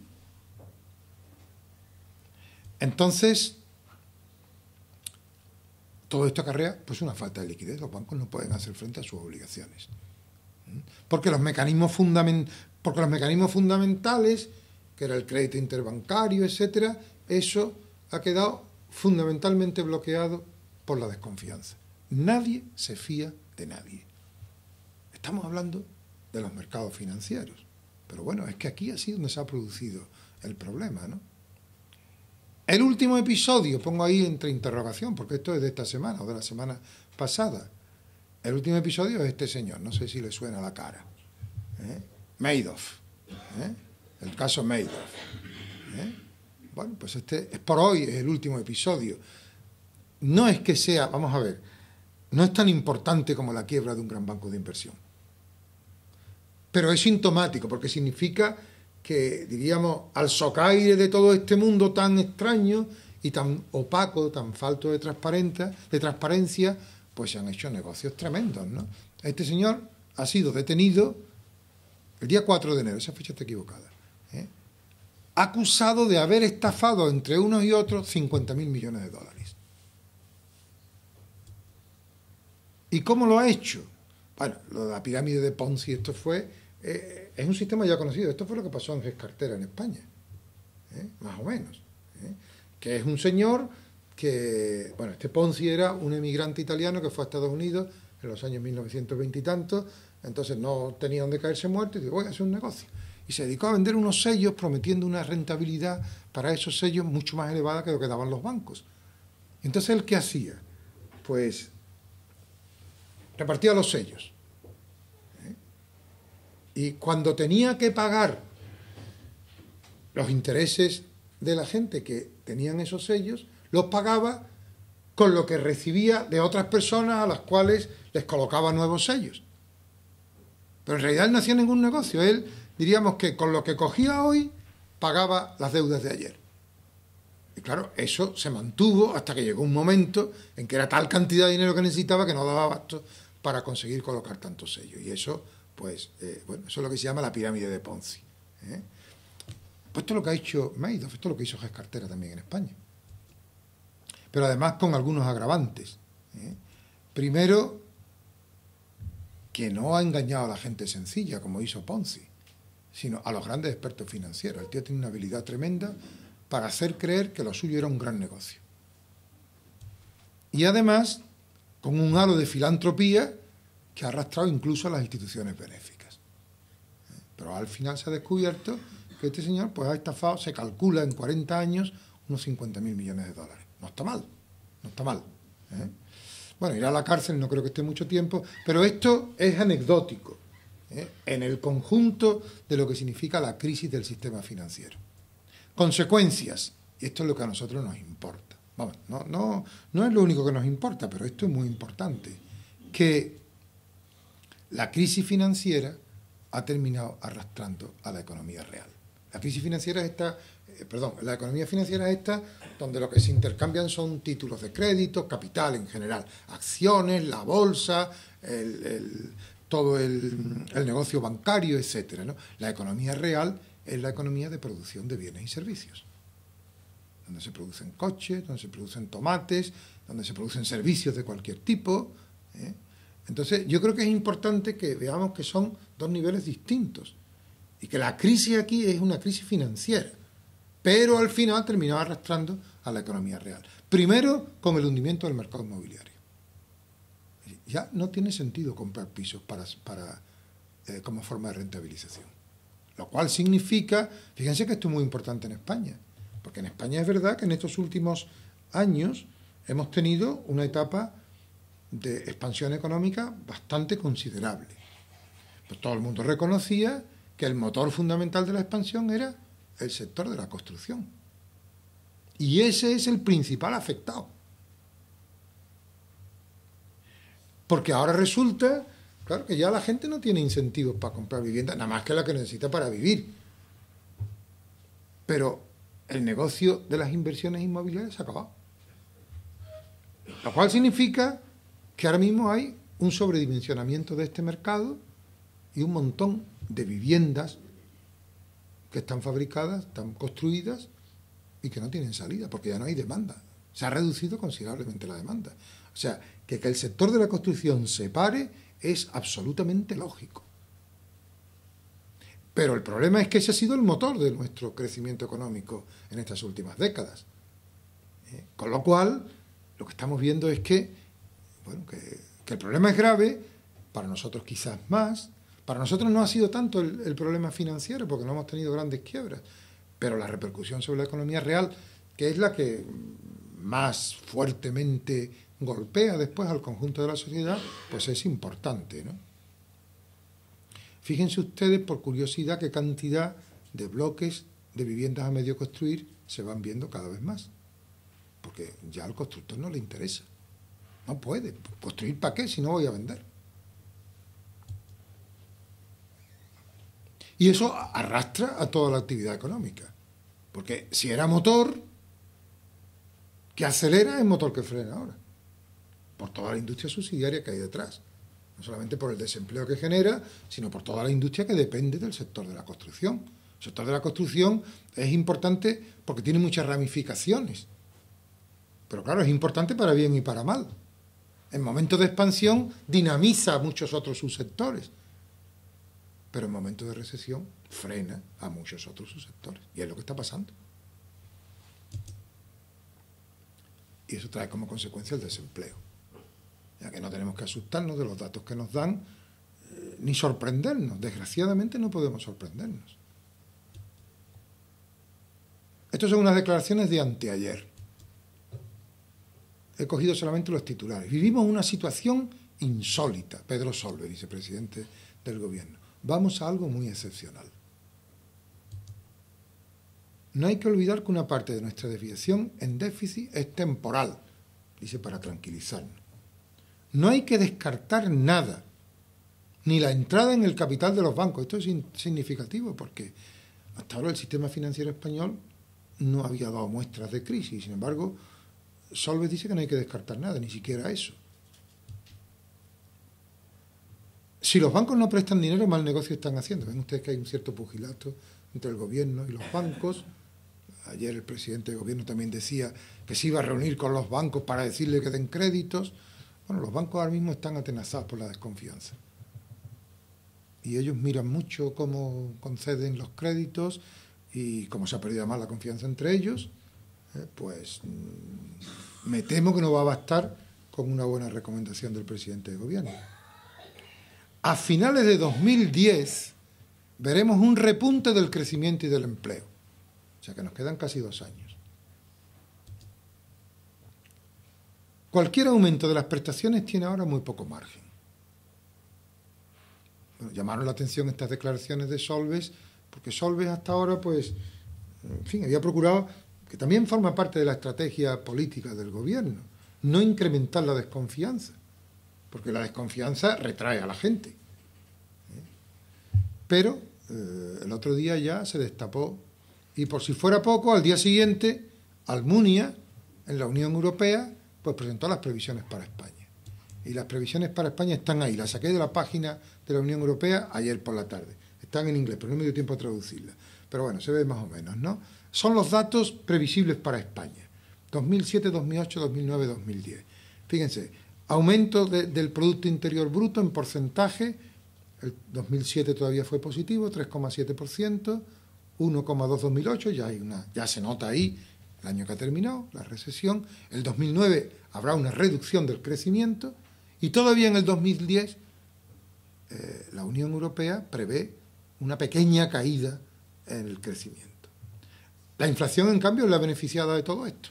Entonces, todo esto acarrea pues una falta de liquidez. Los bancos no pueden hacer frente a sus obligaciones. Porque los mecanismos fundamentales, que era el crédito interbancario, etcétera, eso ha quedado fundamentalmente bloqueado por la desconfianza. Nadie se fía de nadie. Estamos hablando de los mercados financieros. Pero bueno, es que aquí ha sido donde se ha producido el problema, ¿no? El último episodio, pongo ahí entre interrogación, porque esto es de esta semana o de la semana pasada. El último episodio es este señor, no sé si le suena la cara. Madoff. El caso Madoff. Bueno, pues este es por hoy, es el último episodio. No es que sea, vamos a ver, no es tan importante como la quiebra de un gran banco de inversión. Pero es sintomático, porque significa que, diríamos, al socaire de todo este mundo tan extraño y tan opaco, tan falto de transparencia, pues se han hecho negocios tremendos, ¿no? Este señor ha sido detenido el día 4 de enero, esa fecha está equivocada, acusado de haber estafado entre unos y otros 50.000 millones de dólares. ¿Y cómo lo ha hecho? Bueno, lo de la pirámide de Ponzi, esto fue... es un sistema ya conocido. Esto fue lo que pasó en Gescartera, en España, más o menos. Que es un señor que... Bueno, este Ponzi era un emigrante italiano que fue a Estados Unidos en los años 1920 y tantos, entonces no tenía donde caerse muerto y dijo, voy a hacer un negocio. Y se dedicó a vender unos sellos prometiendo una rentabilidad para esos sellos mucho más elevada que lo que daban los bancos. Entonces, ¿él qué hacía? Pues repartía los sellos. Y cuando tenía que pagar los intereses de la gente que tenían esos sellos, los pagaba con lo que recibía de otras personas a las cuales les colocaba nuevos sellos. Pero en realidad él no hacía ningún negocio. Él, diríamos que con lo que cogía hoy, pagaba las deudas de ayer. Y claro, eso se mantuvo hasta que llegó un momento en que era tal cantidad de dinero que necesitaba que no daba abasto para conseguir colocar tantos sellos. Y eso... Pues, bueno, eso es lo que se llama la pirámide de Ponzi. Pues esto es lo que ha hecho Madoff, esto es lo que hizo Gescartera también en España. Pero además con algunos agravantes. Primero, que no ha engañado a la gente sencilla, como hizo Ponzi, sino a los grandes expertos financieros. El tío tiene una habilidad tremenda para hacer creer que lo suyo era un gran negocio. Y además, con un halo de filantropía que ha arrastrado incluso a las instituciones benéficas. Pero al final se ha descubierto que este señor pues ha estafado, se calcula en 40 años, unos 50.000 millones de dólares. No está mal, no está mal. Bueno, irá a la cárcel, no creo que esté mucho tiempo, pero esto es anecdótico en el conjunto de lo que significa la crisis del sistema financiero. Consecuencias, y esto es lo que a nosotros nos importa. Vamos, no es lo único que nos importa, pero esto es muy importante, que la crisis financiera ha terminado arrastrando a la economía real. La crisis financiera es esta, la economía financiera es esta donde lo que se intercambian son títulos de crédito, capital en general, acciones, la bolsa, todo el negocio bancario, etcétera, ¿no? La economía real es la economía de producción de bienes y servicios, donde se producen coches, donde se producen tomates, donde se producen servicios de cualquier tipo. Entonces, yo creo que es importante que veamos que son dos niveles distintos y que la crisis aquí es una crisis financiera, pero al final terminaba arrastrando a la economía real. Primero, con el hundimiento del mercado inmobiliario. Ya no tiene sentido comprar pisos como forma de rentabilización. Lo cual significa, fíjense que esto es muy importante en España, porque en España es verdad que en estos últimos años hemos tenido una etapa de expansión económica bastante considerable. Pues todo el mundo reconocía que el motor fundamental de la expansión era el sector de la construcción. Y ese es el principal afectado. Porque ahora resulta, claro, que ya la gente no tiene incentivos para comprar vivienda, nada más que la que necesita para vivir. Pero el negocio de las inversiones inmobiliarias se ha acabado. Lo cual significa que ahora mismo hay un sobredimensionamiento de este mercado y un montón de viviendas que están fabricadas, están construidas y que no tienen salida, porque ya no hay demanda. Se ha reducido considerablemente la demanda. O sea, que el sector de la construcción se pare es absolutamente lógico. Pero el problema es que ese ha sido el motor de nuestro crecimiento económico en estas últimas décadas. Con lo cual, lo que estamos viendo es que, bueno, que el problema es grave, para nosotros quizás más. Para nosotros no ha sido tanto el problema financiero, porque no hemos tenido grandes quiebras, pero la repercusión sobre la economía real, que es la que más fuertemente golpea después al conjunto de la sociedad, pues es importante, ¿no? Fíjense ustedes, por curiosidad, qué cantidad de bloques de viviendas a medio construir se van viendo cada vez más. Porque ya al constructor no le interesa. No puede. ¿Construir para qué si no voy a vender? Y eso arrastra a toda la actividad económica. Porque si era motor que acelera, es motor que frena ahora. Por toda la industria subsidiaria que hay detrás. No solamente por el desempleo que genera, sino por toda la industria que depende del sector de la construcción. El sector de la construcción es importante porque tiene muchas ramificaciones. Pero claro, es importante para bien y para mal. En momentos de expansión dinamiza a muchos otros subsectores. Pero en momentos de recesión frena a muchos otros subsectores. Y es lo que está pasando. Y eso trae como consecuencia el desempleo. Ya que no tenemos que asustarnos de los datos que nos dan, ni sorprendernos. Desgraciadamente no podemos sorprendernos. Estas son unas declaraciones de anteayer. He cogido solamente los titulares. Vivimos una situación insólita. Pedro Solbes, vicepresidente del Gobierno. Vamos a algo muy excepcional. No hay que olvidar que una parte de nuestra desviación en déficit es temporal, dice, para tranquilizarnos. No hay que descartar nada, ni la entrada en el capital de los bancos. Esto es significativo porque hasta ahora el sistema financiero español no había dado muestras de crisis. Sin embargo, Solbes dice que no hay que descartar nada, ni siquiera eso. Si los bancos no prestan dinero, mal negocio están haciendo. Ven ustedes que hay un cierto pugilato entre el gobierno y los bancos. Ayer el presidente del gobierno también decía que se iba a reunir con los bancos para decirle que den créditos. Bueno, los bancos ahora mismo están atenazados por la desconfianza. Y ellos miran mucho cómo conceden los créditos y como se ha perdido más la confianza entre ellos, pues me temo que no va a bastar con una buena recomendación del presidente del gobierno. A finales de 2010 veremos un repunte del crecimiento y del empleo. O sea que nos quedan casi 2 años. Cualquier aumento de las prestaciones tiene ahora muy poco margen. Bueno, llamaron la atención estas declaraciones de Solbes, porque Solbes hasta ahora, pues, en fin, había procurado, que también forma parte de la estrategia política del gobierno, no incrementar la desconfianza, porque la desconfianza retrae a la gente. Pero el otro día ya se destapó, y por si fuera poco, al día siguiente, Almunia, en la Unión Europea, pues presentó las previsiones para España. Y las previsiones para España están ahí. Las saqué de la página de la Unión Europea ayer por la tarde. Están en inglés, pero no me dio tiempo a traducirlas. Pero bueno, se ve más o menos, ¿no? Son los datos previsibles para España. 2007, 2008, 2009, 2010. Fíjense, aumento del Producto Interior Bruto en porcentaje. El 2007 todavía fue positivo, 3,7%. 1,2 2008, ya se nota ahí el año que ha terminado, la recesión. El 2009 habrá una reducción del crecimiento y todavía en el 2010 la Unión Europea prevé una pequeña caída en el crecimiento. La inflación, en cambio, es la beneficiada de todo esto.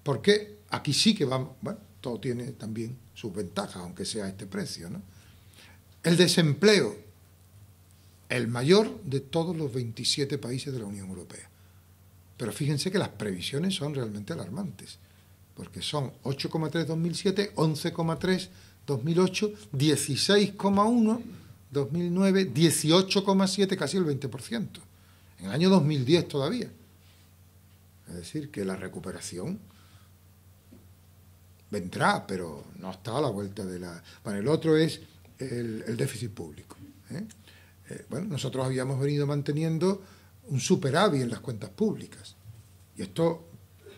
Porque aquí sí que vamos, bueno, todo tiene también sus ventajas, aunque sea a este precio, ¿no? El desempleo, el mayor de todos los 27 países de la Unión Europea. Pero fíjense que las previsiones son realmente alarmantes, porque son 8,3 2007, 11,3 2008, 16,1 2009, 18,7, casi el 20%. En el año 2010 todavía. Es decir, que la recuperación vendrá, pero no está a la vuelta de la... Bueno, el otro es el déficit público. Bueno, nosotros habíamos venido manteniendo un superávit en las cuentas públicas. Y esto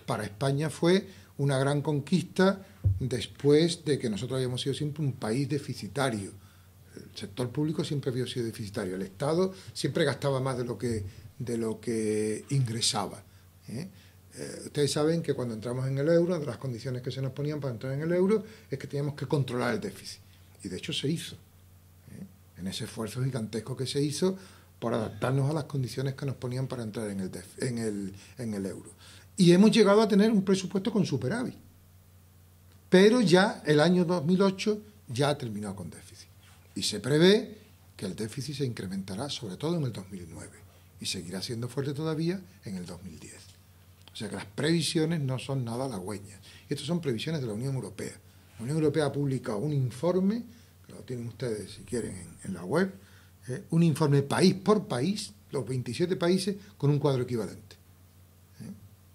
para España fue una gran conquista después de que nosotros habíamos sido siempre un país deficitario El sector público siempre había sido deficitario. El Estado siempre gastaba más de lo que ingresaba. Ustedes saben que cuando entramos en el euro, de las condiciones que se nos ponían para entrar en el euro, es que teníamos que controlar el déficit. Y de hecho se hizo. En ese esfuerzo gigantesco que se hizo por adaptarnos a las condiciones que nos ponían para entrar en el euro. Y hemos llegado a tener un presupuesto con superávit. Pero ya el año 2008 ya ha terminado con déficit. Y se prevé que el déficit se incrementará sobre todo en el 2009 y seguirá siendo fuerte todavía en el 2010. O sea que las previsiones no son nada halagüeñas. Y estas son previsiones de la Unión Europea. La Unión Europea ha publicado un informe, que lo tienen ustedes si quieren en la web, un informe país por país, los 27 países, con un cuadro equivalente.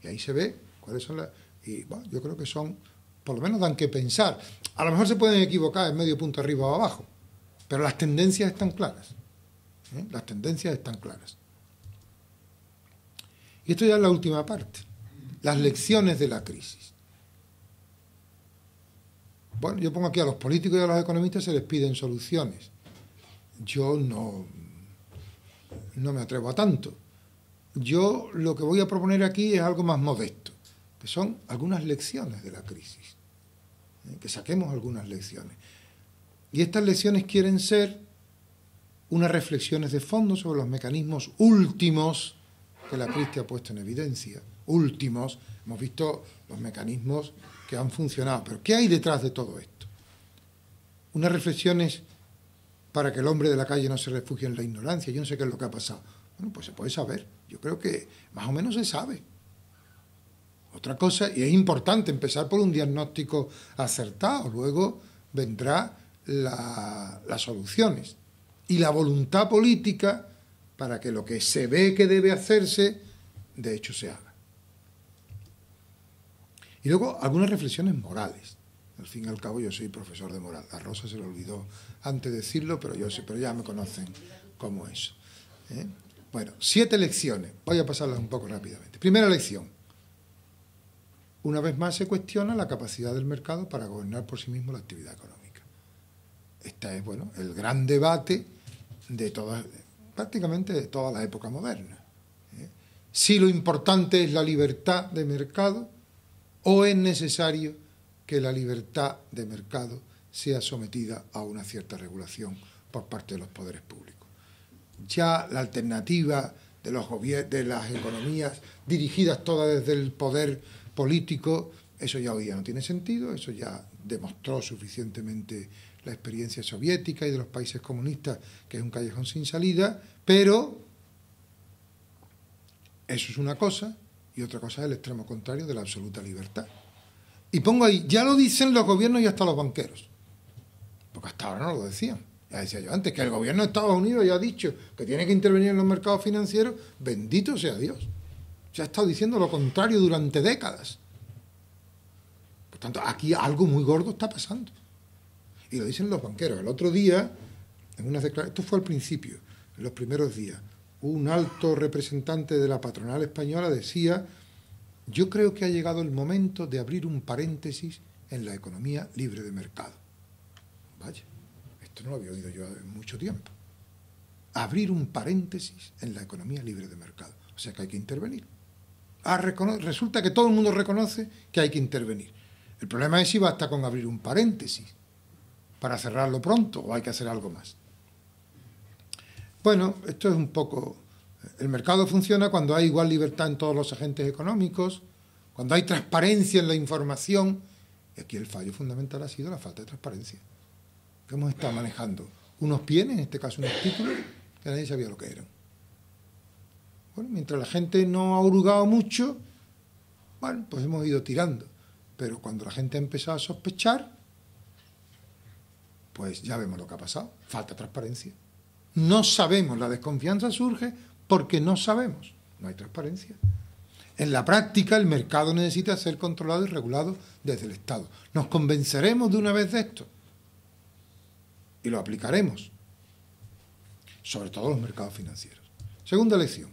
Y ahí se ve cuáles son las... Y bueno, yo creo que son, por lo menos dan que pensar. A lo mejor se pueden equivocar en medio punto arriba o abajo, pero las tendencias están claras. Las tendencias están claras. Y esto ya es la última parte. Las lecciones de la crisis. Bueno, yo pongo aquí a los políticos y a los economistas se les piden soluciones. Yo no me atrevo a tanto. Yo lo que voy a proponer aquí es algo más modesto, que son algunas lecciones de la crisis. Que saquemos algunas lecciones. Y estas lecciones quieren ser unas reflexiones de fondo sobre los mecanismos últimos que la crisis ha puesto en evidencia. Últimos, hemos visto los mecanismos que han funcionado, pero ¿qué hay detrás de todo esto? Unas reflexiones para que el hombre de la calle no se refugie en la ignorancia. Yo no sé qué es lo que ha pasado. Bueno, pues se puede saber. Yo creo que más o menos se sabe. Otra cosa, y es importante empezar por un diagnóstico acertado, luego vendrá las soluciones y la voluntad política para que lo que se ve que debe hacerse, de hecho se haga. Y luego algunas reflexiones morales. Al fin y al cabo yo soy profesor de moral. A Rosa se le olvidó antes decirlo, pero ya me conocen como eso. Bueno, 7 lecciones. Voy a pasarlas un poco rápidamente. Primera lección. Una vez más se cuestiona la capacidad del mercado para gobernar por sí mismo la actividad económica. Este es, bueno, el gran debate de prácticamente de toda la época moderna. Si lo importante es la libertad de mercado o es necesario que la libertad de mercado sea sometida a una cierta regulación por parte de los poderes públicos. Ya la alternativa de las economías dirigidas todas desde el poder político, eso ya hoy día no tiene sentido, eso ya demostró suficientemente la experiencia soviética y de los países comunistas, que es un callejón sin salida, pero eso es una cosa y otra cosa es el extremo contrario de la absoluta libertad. Y pongo ahí, ya lo dicen los gobiernos y hasta los banqueros, porque hasta ahora no lo decían. Ya decía yo antes que el gobierno de Estados Unidos ya ha dicho que tiene que intervenir en los mercados financieros, bendito sea Dios. Se ha estado diciendo lo contrario durante décadas. Por tanto, aquí algo muy gordo está pasando. Y lo dicen los banqueros. El otro día, en unas declaraciones, esto fue al principio, en los primeros días, un alto representante de la patronal española decía: yo creo que ha llegado el momento de abrir un paréntesis en la economía libre de mercado. Vaya, esto no lo había oído yo en mucho tiempo. Abrir un paréntesis en la economía libre de mercado. O sea que hay que intervenir. Resulta que todo el mundo reconoce que hay que intervenir. El problema es si basta con abrir un paréntesis para cerrarlo pronto o hay que hacer algo más. Bueno, esto es un poco... El mercado funciona cuando hay igual libertad en todos los agentes económicos, cuando hay transparencia en la información. Y aquí el fallo fundamental ha sido la falta de transparencia. Que hemos estado manejando unos bienes, en este caso unos títulos, que nadie sabía lo que eran. Bueno, mientras la gente no ha hurgado mucho, bueno, pues hemos ido tirando. Pero cuando la gente ha empezado a sospechar, pues ya vemos lo que ha pasado. Falta transparencia. No sabemos, la desconfianza surge porque no sabemos. No hay transparencia. En la práctica, el mercado necesita ser controlado y regulado desde el Estado. ¿Nos convenceremos de una vez de esto? Y lo aplicaremos. Sobre todo los mercados financieros. Segunda lección.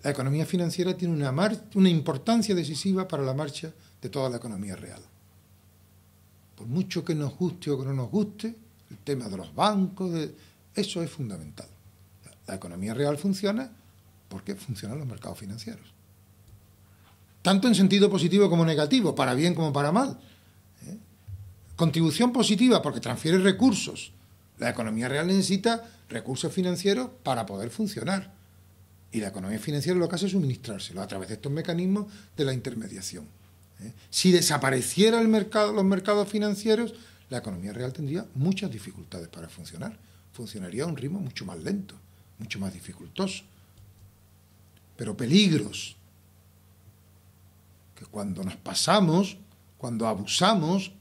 La economía financiera tiene una importancia decisiva para la marcha de toda la economía real. Por mucho que nos guste o que no nos guste, el tema de los bancos, eso es fundamental. La economía real funciona porque funcionan los mercados financieros. Tanto en sentido positivo como negativo, para bien como para mal. Contribución positiva porque transfiere recursos. La economía real necesita recursos financieros para poder funcionar. Y la economía financiera lo que hace es suministrárselo a través de estos mecanismos de la intermediación. Si desapareciera los mercados financieros, la economía real tendría muchas dificultades para funcionar. Funcionaría a un ritmo mucho más lento, mucho más dificultoso. Pero peligros que cuando nos pasamos, cuando abusamos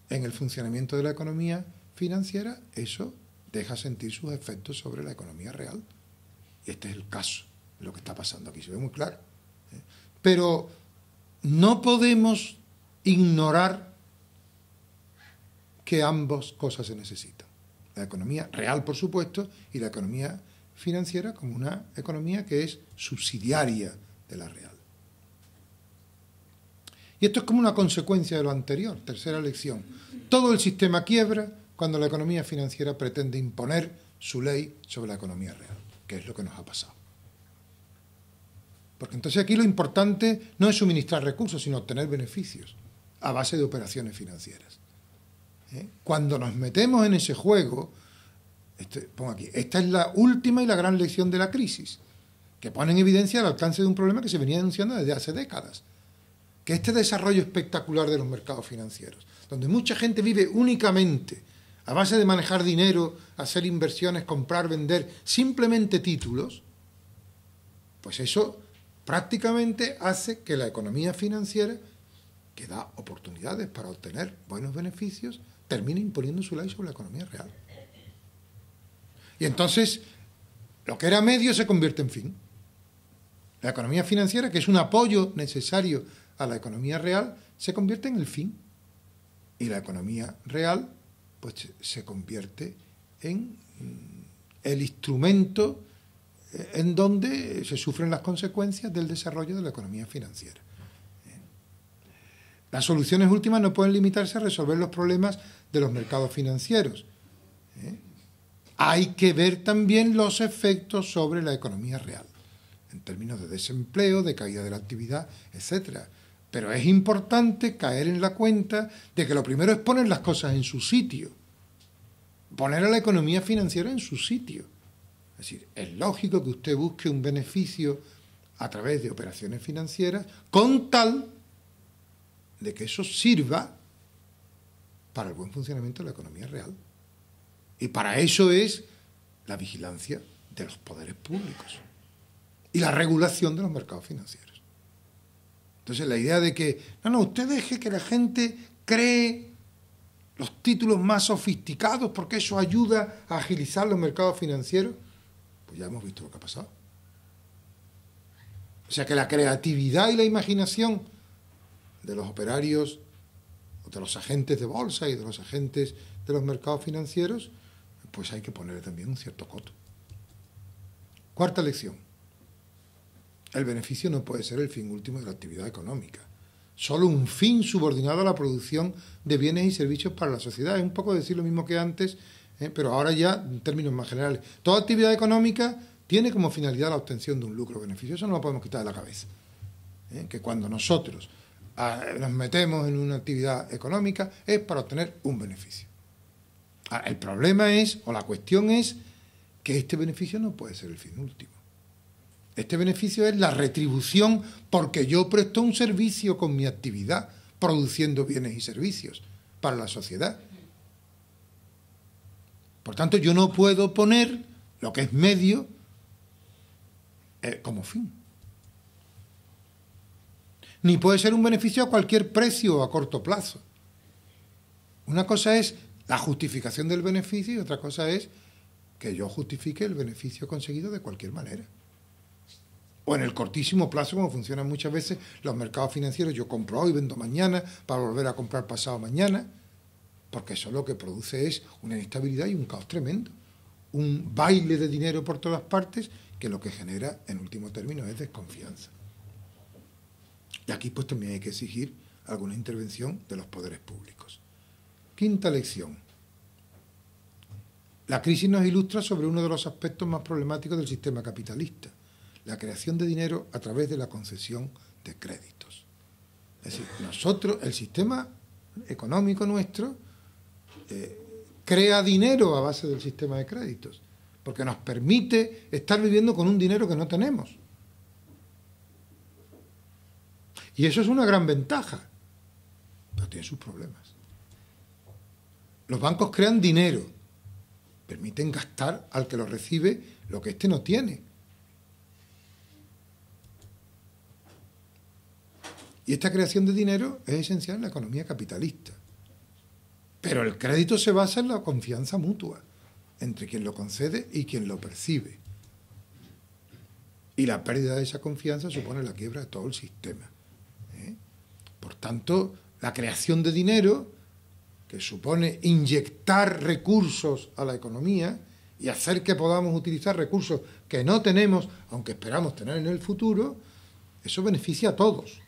en el funcionamiento de la economía financiera, eso deja sentir sus efectos sobre la economía real. Y este es el caso de lo que está pasando aquí, se ve muy claro. Pero no podemos ignorar que ambas cosas se necesitan. La economía real, por supuesto, y la economía financiera como una economía que es subsidiaria de la real. Y esto es como una consecuencia de lo anterior, tercera lección. Todo el sistema quiebra cuando la economía financiera pretende imponer su ley sobre la economía real, que es lo que nos ha pasado. Porque entonces aquí lo importante no es suministrar recursos, sino obtener beneficios a base de operaciones financieras. Cuando nos metemos en ese juego, pongo aquí, esta es la última y la gran lección de la crisis, que pone en evidencia el alcance de un problema que se venía denunciando desde hace décadas, que este desarrollo espectacular de los mercados financieros, donde mucha gente vive únicamente a base de manejar dinero, hacer inversiones, comprar, vender, simplemente títulos, pues eso prácticamente hace que la economía financiera, que da oportunidades para obtener buenos beneficios, termine imponiendo su ley sobre la economía real. Y entonces, lo que era medio se convierte en fin. La economía financiera, que es un apoyo necesario a la economía real, se convierte en el fin. Y la economía real, pues se convierte en el instrumento en donde se sufren las consecuencias del desarrollo de la economía financiera. Las soluciones últimas no pueden limitarse a resolver los problemas de los mercados financieros. Hay que ver también los efectos sobre la economía real, en términos de desempleo, de caída de la actividad, etcétera. Pero es importante caer en la cuenta de que lo primero es poner las cosas en su sitio, poner a la economía financiera en su sitio. Es decir, es lógico que usted busque un beneficio a través de operaciones financieras con tal de que eso sirva para el buen funcionamiento de la economía real. Y para eso es la vigilancia de los poderes públicos y la regulación de los mercados financieros. Entonces la idea de que, no, usted deje que la gente cree los títulos más sofisticados porque eso ayuda a agilizar los mercados financieros, pues ya hemos visto lo que ha pasado. O sea que la creatividad y la imaginación de los operarios, de los agentes de bolsa y de los agentes de los mercados financieros, pues hay que ponerle también un cierto coto. Cuarta lección. El beneficio no puede ser el fin último de la actividad económica. Solo un fin subordinado a la producción de bienes y servicios para la sociedad. Es un poco decir lo mismo que antes, pero ahora ya en términos más generales. Toda actividad económica tiene como finalidad la obtención de un lucro o beneficio. Eso no lo podemos quitar de la cabeza. Que cuando nosotros nos metemos en una actividad económica es para obtener un beneficio. Ahora, el problema es, o la cuestión es, que este beneficio no puede ser el fin último. Este beneficio es la retribución porque yo presto un servicio con mi actividad, produciendo bienes y servicios para la sociedad. Por tanto, yo no puedo poner lo que es medio como fin. Ni puede ser un beneficio a cualquier precio o a corto plazo. Una cosa es la justificación del beneficio y otra cosa es que yo justifique el beneficio conseguido de cualquier manera. O en el cortísimo plazo, como funcionan muchas veces los mercados financieros, yo compro hoy, vendo mañana, para volver a comprar pasado mañana, porque eso lo que produce es una inestabilidad y un caos tremendo. Un baile de dinero por todas partes que lo que genera, en último término, es desconfianza. Y aquí pues también hay que exigir alguna intervención de los poderes públicos. Quinta lección. La crisis nos ilustra sobre uno de los aspectos más problemáticos del sistema capitalista, la creación de dinero a través de la concesión de créditos. Es decir, nosotros, el sistema económico nuestro, crea dinero a base del sistema de créditos, porque nos permite estar viviendo con un dinero que no tenemos. Y eso es una gran ventaja, pero tiene sus problemas. Los bancos crean dinero, permiten gastar al que lo recibe lo que éste no tiene. Y esta creación de dinero es esencial en la economía capitalista. Pero el crédito se basa en la confianza mutua entre quien lo concede y quien lo percibe. Y la pérdida de esa confianza supone la quiebra de todo el sistema. Por tanto, la creación de dinero, que supone inyectar recursos a la economía y hacer que podamos utilizar recursos que no tenemos, aunque esperamos tener en el futuro, eso beneficia a todos,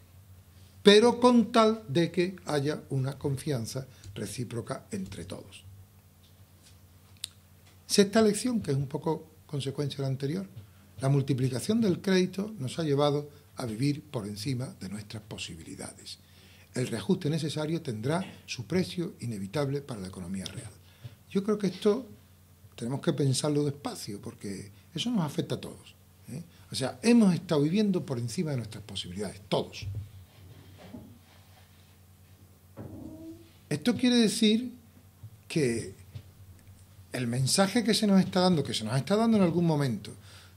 pero con tal de que haya una confianza recíproca entre todos. Sexta lección, que es un poco consecuencia de la anterior, la multiplicación del crédito nos ha llevado a vivir por encima de nuestras posibilidades. El reajuste necesario tendrá su precio inevitable para la economía real. Yo creo que esto tenemos que pensarlo despacio, porque eso nos afecta a todos. O sea, hemos estado viviendo por encima de nuestras posibilidades, todos. Esto quiere decir que el mensaje que se nos está dando, que se nos está dando en algún momento,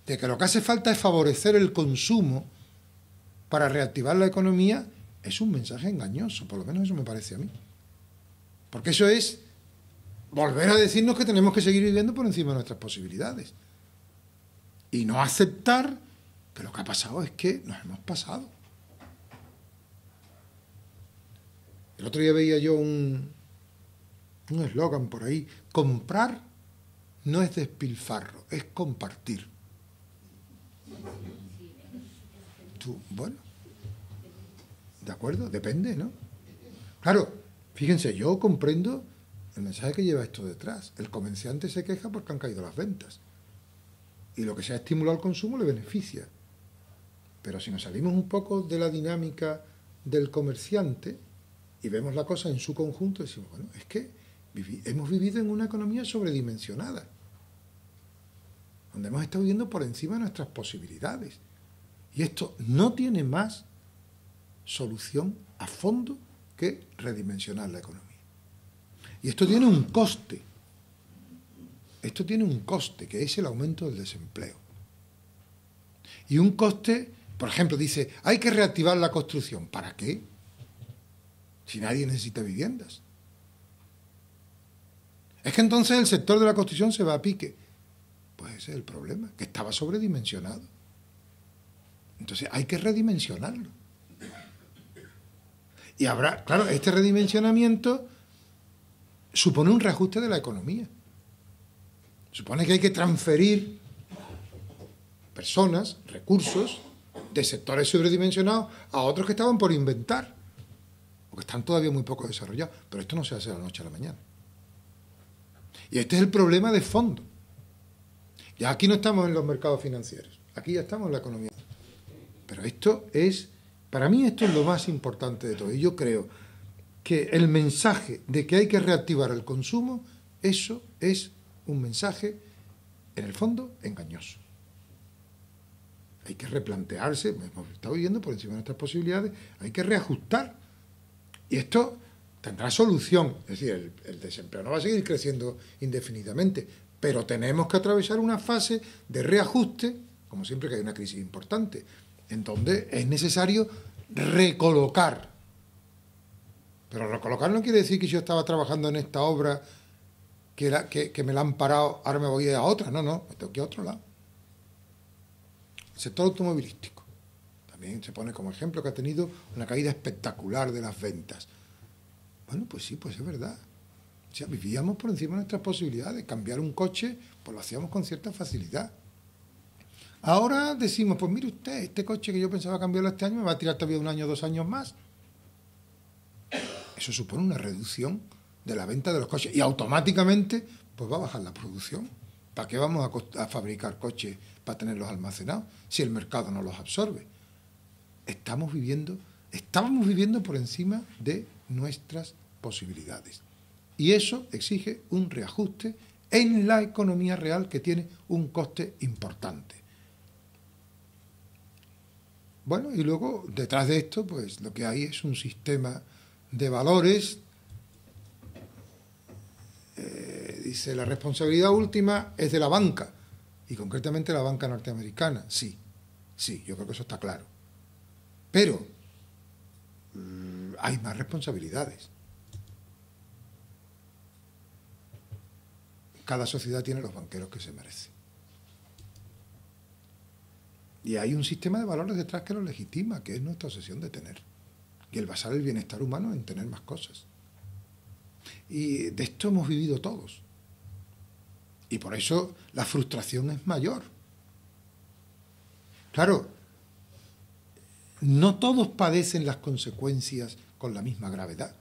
de que lo que hace falta es favorecer el consumo para reactivar la economía, es un mensaje engañoso, por lo menos eso me parece a mí. Porque eso es volver a decirnos que tenemos que seguir viviendo por encima de nuestras posibilidades. Y no aceptar que lo que ha pasado es que nos hemos pasado. El otro día veía yo un eslogan por ahí: comprar no es despilfarro, es compartir. Bueno, ¿de acuerdo? Depende, ¿no? Claro, fíjense, yo comprendo el mensaje que lleva esto detrás. El comerciante se queja porque han caído las ventas. Y lo que se ha estimulado al consumo le beneficia. Pero si nos salimos un poco de la dinámica del comerciante y vemos la cosa en su conjunto, decimos, bueno, es que hemos vivido en una economía sobredimensionada, donde hemos estado viviendo por encima de nuestras posibilidades. Y esto no tiene más solución a fondo que redimensionar la economía. Y esto tiene un coste. Esto tiene un coste, que es el aumento del desempleo. Y un coste, por ejemplo, dice, hay que reactivar la construcción. ¿Para qué? Si nadie necesita viviendas. Es que entonces el sector de la construcción se va a pique. Pues ese es el problema, que estaba sobredimensionado. Entonces hay que redimensionarlo. Y habrá, claro, este redimensionamiento supone un reajuste de la economía. Supone que hay que transferir personas, recursos, de sectores sobredimensionados a otros que estaban por inventar, o que están todavía muy poco desarrollados. Pero esto no se hace de la noche a la mañana. Y este es el problema de fondo. Ya aquí no estamos en los mercados financieros, aquí ya estamos en la economía. Pero esto es, para mí esto es lo más importante de todo. Y yo creo que el mensaje de que hay que reactivar el consumo, eso es un mensaje, en el fondo, engañoso. Hay que replantearse, hemos estado viviendo por encima de nuestras posibilidades, hay que reajustar. Y esto tendrá solución. Es decir, el desempleo no va a seguir creciendo indefinidamente, pero tenemos que atravesar una fase de reajuste, como siempre que hay una crisis importante, en donde es necesario recolocar. Pero recolocar no quiere decir que yo estaba trabajando en esta obra que me la han parado, ahora me voy a otra. No, me tengo que ir a otro lado. El sector automovilístico también se pone como ejemplo, que ha tenido una caída espectacular de las ventas. Bueno, pues sí, pues es verdad. O sea, vivíamos por encima de nuestras posibilidades. Cambiar un coche, pues lo hacíamos con cierta facilidad. Ahora decimos, pues mire usted, este coche que yo pensaba cambiarlo este año me va a tirar todavía 1 año, 2 años más. Eso supone una reducción de la venta de los coches y automáticamente pues va a bajar la producción. ¿Para qué vamos a fabricar coches para tenerlos almacenados si el mercado no los absorbe? Estábamos viviendo por encima de nuestras posibilidades. Y eso exige un reajuste en la economía real que tiene un coste importante. Bueno, y luego, detrás de esto, pues lo que hay es un sistema de valores. Dice, la responsabilidad última es de la banca, y concretamente la banca norteamericana. Sí, yo creo que eso está claro. Pero hay más responsabilidades. Cada sociedad tiene los banqueros que se merece. Y hay un sistema de valores detrás que lo legitima, que es nuestra obsesión de tener. Y el basar el bienestar humano en tener más cosas. Y de esto hemos vivido todos. Y por eso la frustración es mayor. Claro, no todos padecen las consecuencias con la misma gravedad.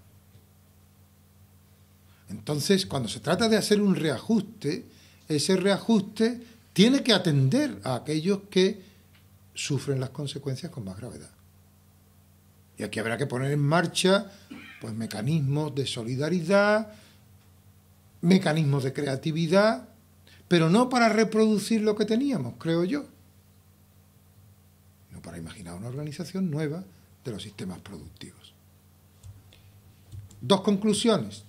Entonces, cuando se trata de hacer un reajuste, ese reajuste tiene que atender a aquellos que sufren las consecuencias con más gravedad. Y aquí habrá que poner en marcha pues mecanismos de solidaridad, mecanismos de creatividad, pero no para reproducir lo que teníamos, creo yo, no para imaginar una organización nueva de los sistemas productivos. Dos conclusiones.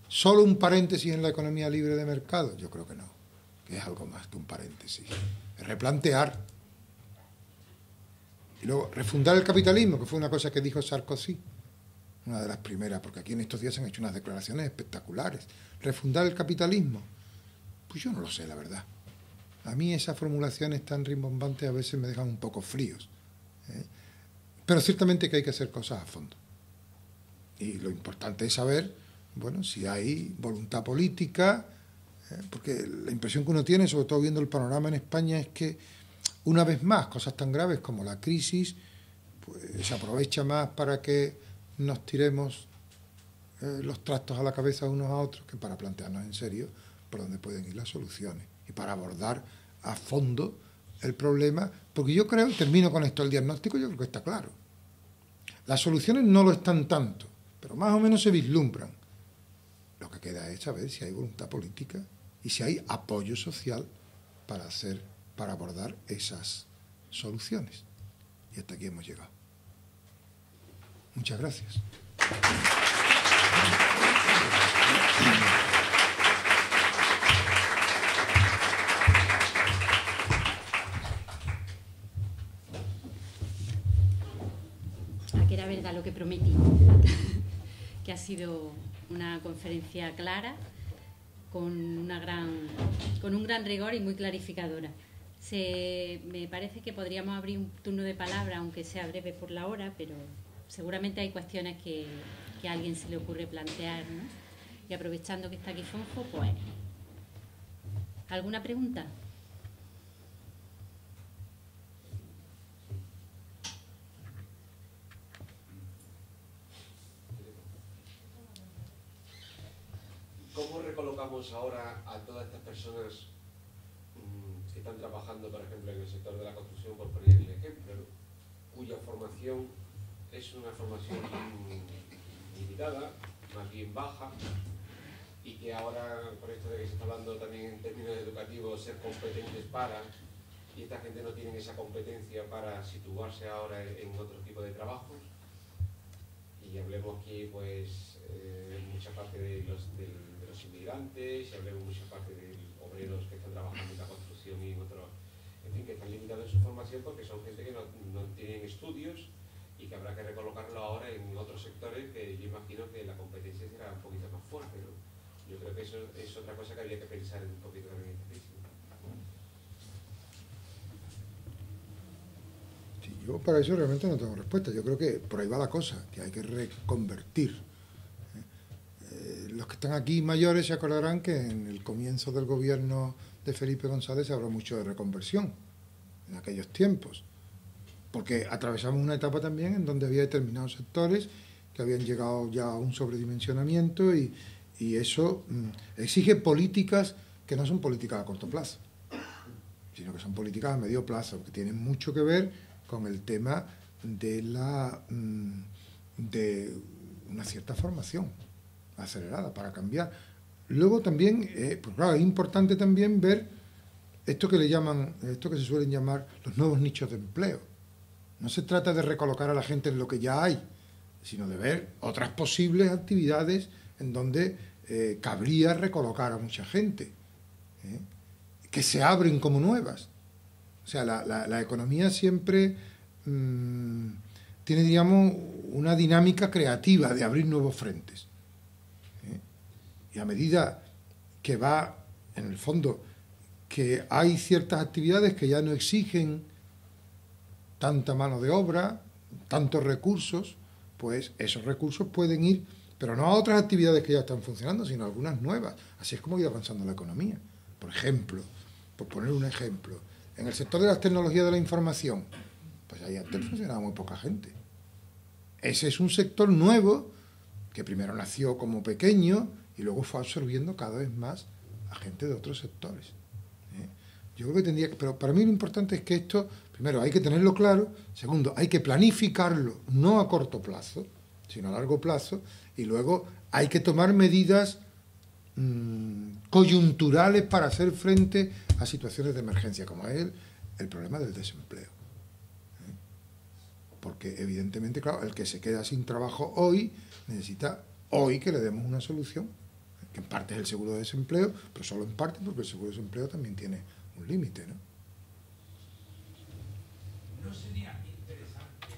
¿Solo un paréntesis en la economía libre de mercado? Yo creo que no, que es algo más que un paréntesis. Es replantear. Y luego, refundar el capitalismo, que fue una cosa que dijo Sarkozy, una de las primeras, porque aquí en estos días se han hecho unas declaraciones espectaculares. Refundar el capitalismo. Pues yo no lo sé, la verdad. A mí esas formulaciones tan rimbombantes a veces me dejan un poco fríos. Pero ciertamente que hay que hacer cosas a fondo. Y lo importante es saber, bueno, si hay voluntad política, porque la impresión que uno tiene, sobre todo viendo el panorama en España, es que una vez más cosas tan graves como la crisis, pues se aprovecha más para que nos tiremos los trastos a la cabeza unos a otros que para plantearnos en serio por dónde pueden ir las soluciones y para abordar a fondo el problema, porque yo creo, y termino con esto, el diagnóstico yo creo que está claro. Las soluciones no lo están tanto, pero más o menos se vislumbran. Lo que queda es saber si hay voluntad política y si hay apoyo social para abordar esas soluciones. Y hasta aquí hemos llegado. Muchas gracias. Aquí era verdad lo que prometí, que ha sido una conferencia clara, con un gran rigor y muy clarificadora. Me parece que podríamos abrir un turno de palabra, aunque sea breve por la hora, pero seguramente hay cuestiones que a alguien se le ocurre plantear, ¿no? Y aprovechando que está aquí Fonjo, pues, ¿alguna pregunta? ¿Cómo recolocamos ahora a todas estas personas que están trabajando, por ejemplo, en el sector de la construcción, por poner el ejemplo, ¿no? Cuya formación es una formación limitada, más bien baja, y que ahora, por esto de que se está hablando también en términos educativos, ser competentes para, y esta gente no tiene esa competencia para situarse ahora en otro tipo de trabajos? Y hablemos aquí, pues, mucha parte de los inmigrantes, y hablemos mucha parte de obreros que están trabajando en la construcción y en otros, en fin, que están limitados en su formación porque son gente que no tienen estudios y que habrá que recolocarlo ahora en otros sectores que yo imagino que la competencia será un poquito más fuerte, ¿no? Yo creo que eso es otra cosa que habría que pensar un poquito también en esta crisis. Sí, yo para eso realmente no tengo respuesta. Yo creo que por ahí va la cosa, que hay que reconvertir. Los que están aquí mayores se acordarán que en el comienzo del gobierno de Felipe González se habló mucho de reconversión en aquellos tiempos, porque atravesamos una etapa también en donde había determinados sectores que habían llegado ya a un sobredimensionamiento y eso exige políticas que no son políticas a corto plazo, sino que son políticas a medio plazo, que tienen mucho que ver con el tema de de una cierta formación acelerada para cambiar. Luego también, pues claro, es importante también ver esto que se suelen llamar los nuevos nichos de empleo. No se trata de recolocar a la gente en lo que ya hay, sino de ver otras posibles actividades en donde cabría recolocar a mucha gente, que se abren como nuevas. O sea, la economía siempre tiene, digamos, una dinámica creativa de abrir nuevos frentes. Y a medida que va, en el fondo, que hay ciertas actividades que ya no exigen tanta mano de obra, tantos recursos, pues esos recursos pueden ir, pero no a otras actividades que ya están funcionando, sino a algunas nuevas. Así es como ha ido avanzando la economía. Por ejemplo, por poner un ejemplo, en el sector de las tecnologías de la información, pues ahí antes funcionaba muy poca gente. Ese es un sector nuevo que primero nació como pequeño y luego fue absorbiendo cada vez más a gente de otros sectores. Yo creo que tendría que... Pero para mí lo importante es que esto, primero, hay que tenerlo claro, segundo, hay que planificarlo, no a corto plazo, sino a largo plazo, y luego hay que tomar medidas coyunturales para hacer frente a situaciones de emergencia, como es el problema del desempleo. Porque evidentemente, claro, el que se queda sin trabajo hoy necesita hoy que le demos una solución, que en parte es el seguro de desempleo, pero solo en parte, porque el seguro de desempleo también tiene un límite, ¿no? ¿No sería interesante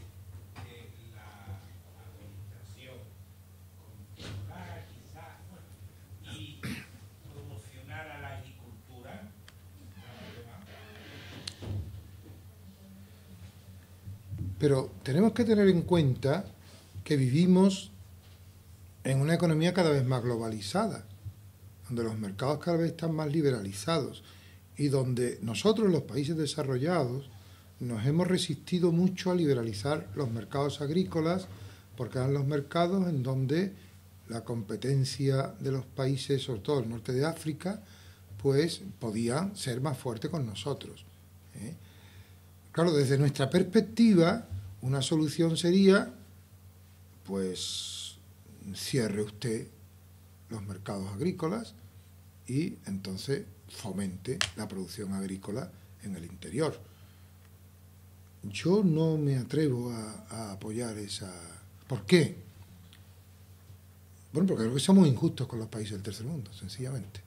que la administración controlara quizás, y promocionara la agricultura? Pero tenemos que tener en cuenta que vivimos en una economía cada vez más globalizada, donde los mercados cada vez están más liberalizados y donde nosotros, los países desarrollados, nos hemos resistido mucho a liberalizar los mercados agrícolas porque eran los mercados en donde la competencia de los países, sobre todo el norte de África, pues podía ser más fuerte con nosotros. Claro, desde nuestra perspectiva, una solución sería, pues, cierre usted los mercados agrícolas y entonces fomente la producción agrícola en el interior. Yo no me atrevo a apoyar esa... ¿Por qué? Bueno, porque creo que somos injustos con los países del tercer mundo, sencillamente.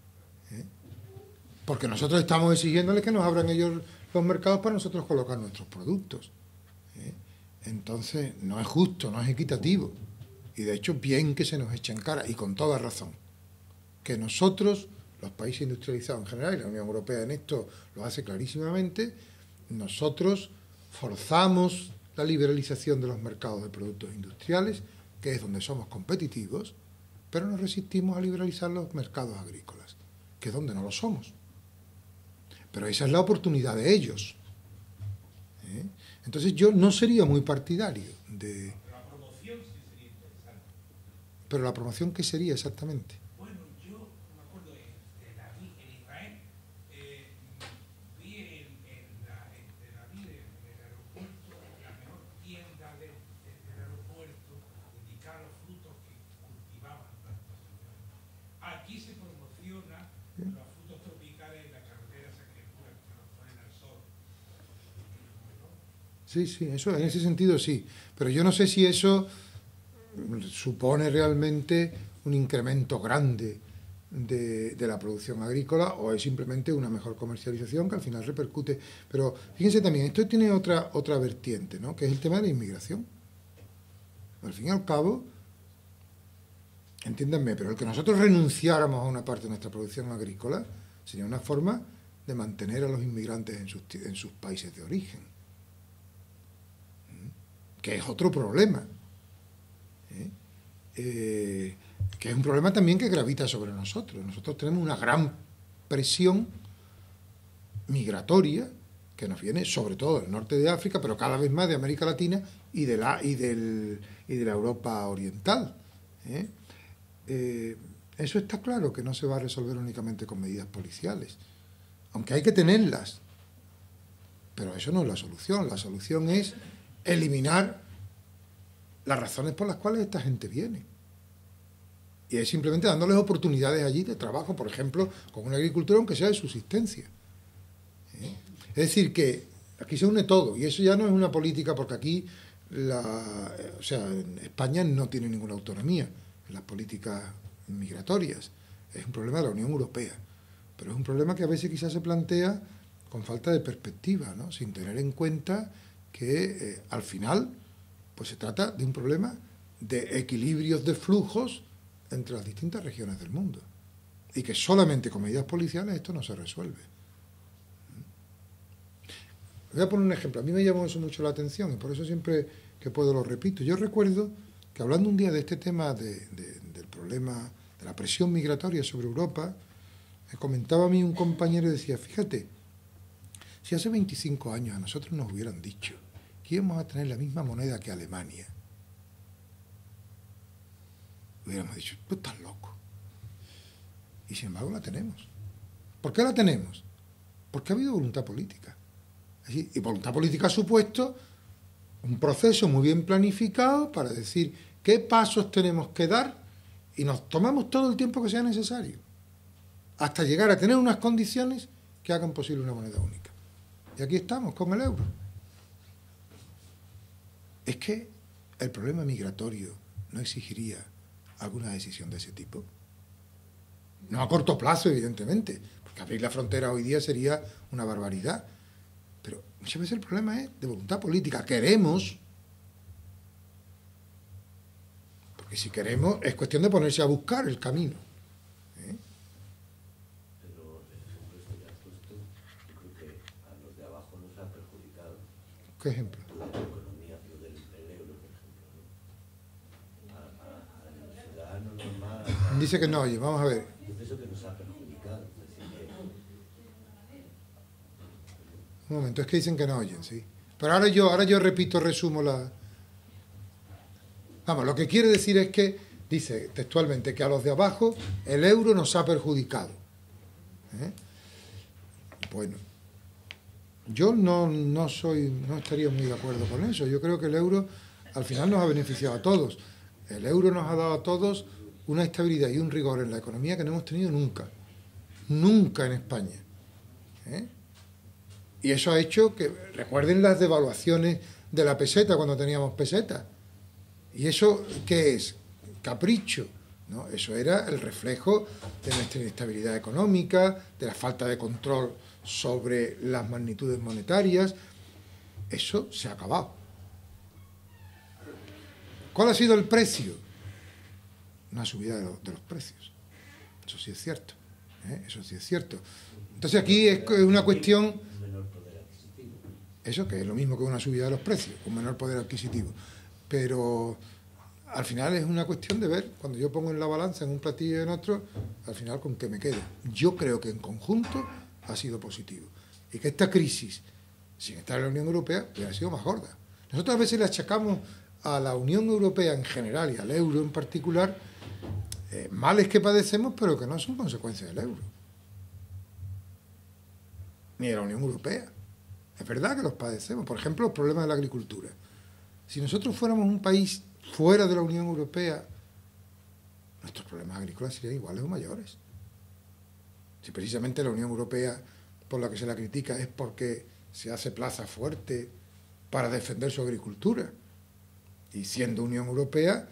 Porque nosotros estamos exigiéndoles que nos abran ellos los mercados para nosotros colocar nuestros productos. Entonces, no es justo, no es equitativo. Y de hecho, bien que se nos eche en cara, y con toda razón, que nosotros, los países industrializados en general, y la Unión Europea en esto lo hace clarísimamente, nosotros forzamos la liberalización de los mercados de productos industriales, que es donde somos competitivos, pero nos resistimos a liberalizar los mercados agrícolas, que es donde no lo somos. Pero esa es la oportunidad de ellos. Entonces yo no sería muy partidario de... La promoción sí sería interesante. ¿Pero la promoción qué sería exactamente? Bueno, yo me acuerdo en Israel, vi en el aeropuerto, la mejor tienda del aeropuerto, indicar los frutos que cultivaban tantas señoras. Aquí se promociona los frutos tropicales en la carretera San Cristóbal, que los ponen al sol. Sí, eso, en ese sentido sí. Pero yo no sé si eso supone realmente un incremento grande de la producción agrícola o es simplemente una mejor comercialización que al final repercute. Pero fíjense también, esto tiene otra vertiente, ¿no? Que es el tema de la inmigración. Al fin y al cabo, entiéndanme, pero el que nosotros renunciáramos a una parte de nuestra producción agrícola sería una forma de mantener a los inmigrantes en sus países de origen, que es otro problema, que es un problema también que gravita sobre nosotros. Nosotros tenemos una gran presión migratoria que nos viene sobre todo del norte de África, pero cada vez más de América Latina y y de la Europa oriental. Eso está claro que no se va a resolver únicamente con medidas policiales, aunque hay que tenerlas, pero eso no es la solución. La solución es eliminar las razones por las cuales esta gente viene. Y es simplemente dándoles oportunidades allí de trabajo, por ejemplo, con una agricultura aunque sea de subsistencia. Es decir, que aquí se une todo, y eso ya no es una política, porque aquí, o sea, en España no tiene ninguna autonomía en las políticas migratorias. Es un problema de la Unión Europea, pero es un problema que a veces quizás se plantea con falta de perspectiva, ¿no? Sin tener en cuenta que al final pues se trata de un problema de equilibrios de flujos entre las distintas regiones del mundo, y que solamente con medidas policiales esto no se resuelve. Voy a poner un ejemplo. A mí me llamó eso mucho la atención y por eso siempre que puedo lo repito. Yo recuerdo que hablando un día de este tema del problema de la presión migratoria sobre Europa, me comentaba a mí un compañero y decía, fíjate, si hace 25 años a nosotros nos hubieran dicho que íbamos a tener la misma moneda que Alemania, hubiéramos dicho, tú estás loco. Y sin embargo la tenemos. ¿Por qué la tenemos? Porque ha habido voluntad política. Y voluntad política ha supuesto un proceso muy bien planificado para decir qué pasos tenemos que dar, y nos tomamos todo el tiempo que sea necesario hasta llegar a tener unas condiciones que hagan posible una moneda única. Y aquí estamos con el euro. Es que el problema migratorio no exigiría alguna decisión de ese tipo. No a corto plazo, evidentemente, porque abrir la frontera hoy día sería una barbaridad. Pero muchas veces el problema es de voluntad política. Queremos, porque si queremos es cuestión de ponerse a buscar el camino. Pero el ejemplo este que has puesto, yo creo que a los de abajo nos ha perjudicado. ¿Qué ejemplo? La economía, lo del euro, por ejemplo, ¿no? Al ciudadano normal. Dice que no, oye, vamos a ver. Es eso que nos ha perjudicado. Es decir, que Un momento, es que dicen que no oyen, sí. Pero ahora yo repito, resumo la... Vamos, lo que quiere decir es que, dice textualmente, que a los de abajo el euro nos ha perjudicado. Bueno, yo no estaría muy de acuerdo con eso. Yo creo que el euro al final nos ha beneficiado a todos. El euro nos ha dado a todos una estabilidad y un rigor en la economía que no hemos tenido nunca. Nunca en España. Y eso ha hecho que, recuerden las devaluaciones de la peseta cuando teníamos peseta. ¿Y eso qué es? Capricho. ¿No? Eso era el reflejo de nuestra inestabilidad económica, de la falta de control sobre las magnitudes monetarias. Eso se ha acabado. ¿Cuál ha sido el precio? Una subida de los precios. Eso sí es cierto. Eso sí es cierto. Entonces aquí es una cuestión... Eso, que es lo mismo que una subida de los precios, un menor poder adquisitivo. Pero al final es una cuestión de ver, cuando yo pongo en la balanza en un platillo y en otro, al final con qué me quedo. Yo creo que en conjunto ha sido positivo. Y que esta crisis, sin estar en la Unión Europea, hubiera sido más gorda. Nosotros a veces le achacamos a la Unión Europea en general y al euro en particular males que padecemos, pero que no son consecuencia del euro. Ni de la Unión Europea. Es verdad que los padecemos. Por ejemplo, los problemas de la agricultura. Si nosotros fuéramos un país fuera de la Unión Europea, nuestros problemas agrícolas serían iguales o mayores. Si precisamente la Unión Europea, por la que se la critica, es porque se hace plaza fuerte para defender su agricultura. Y siendo Unión Europea,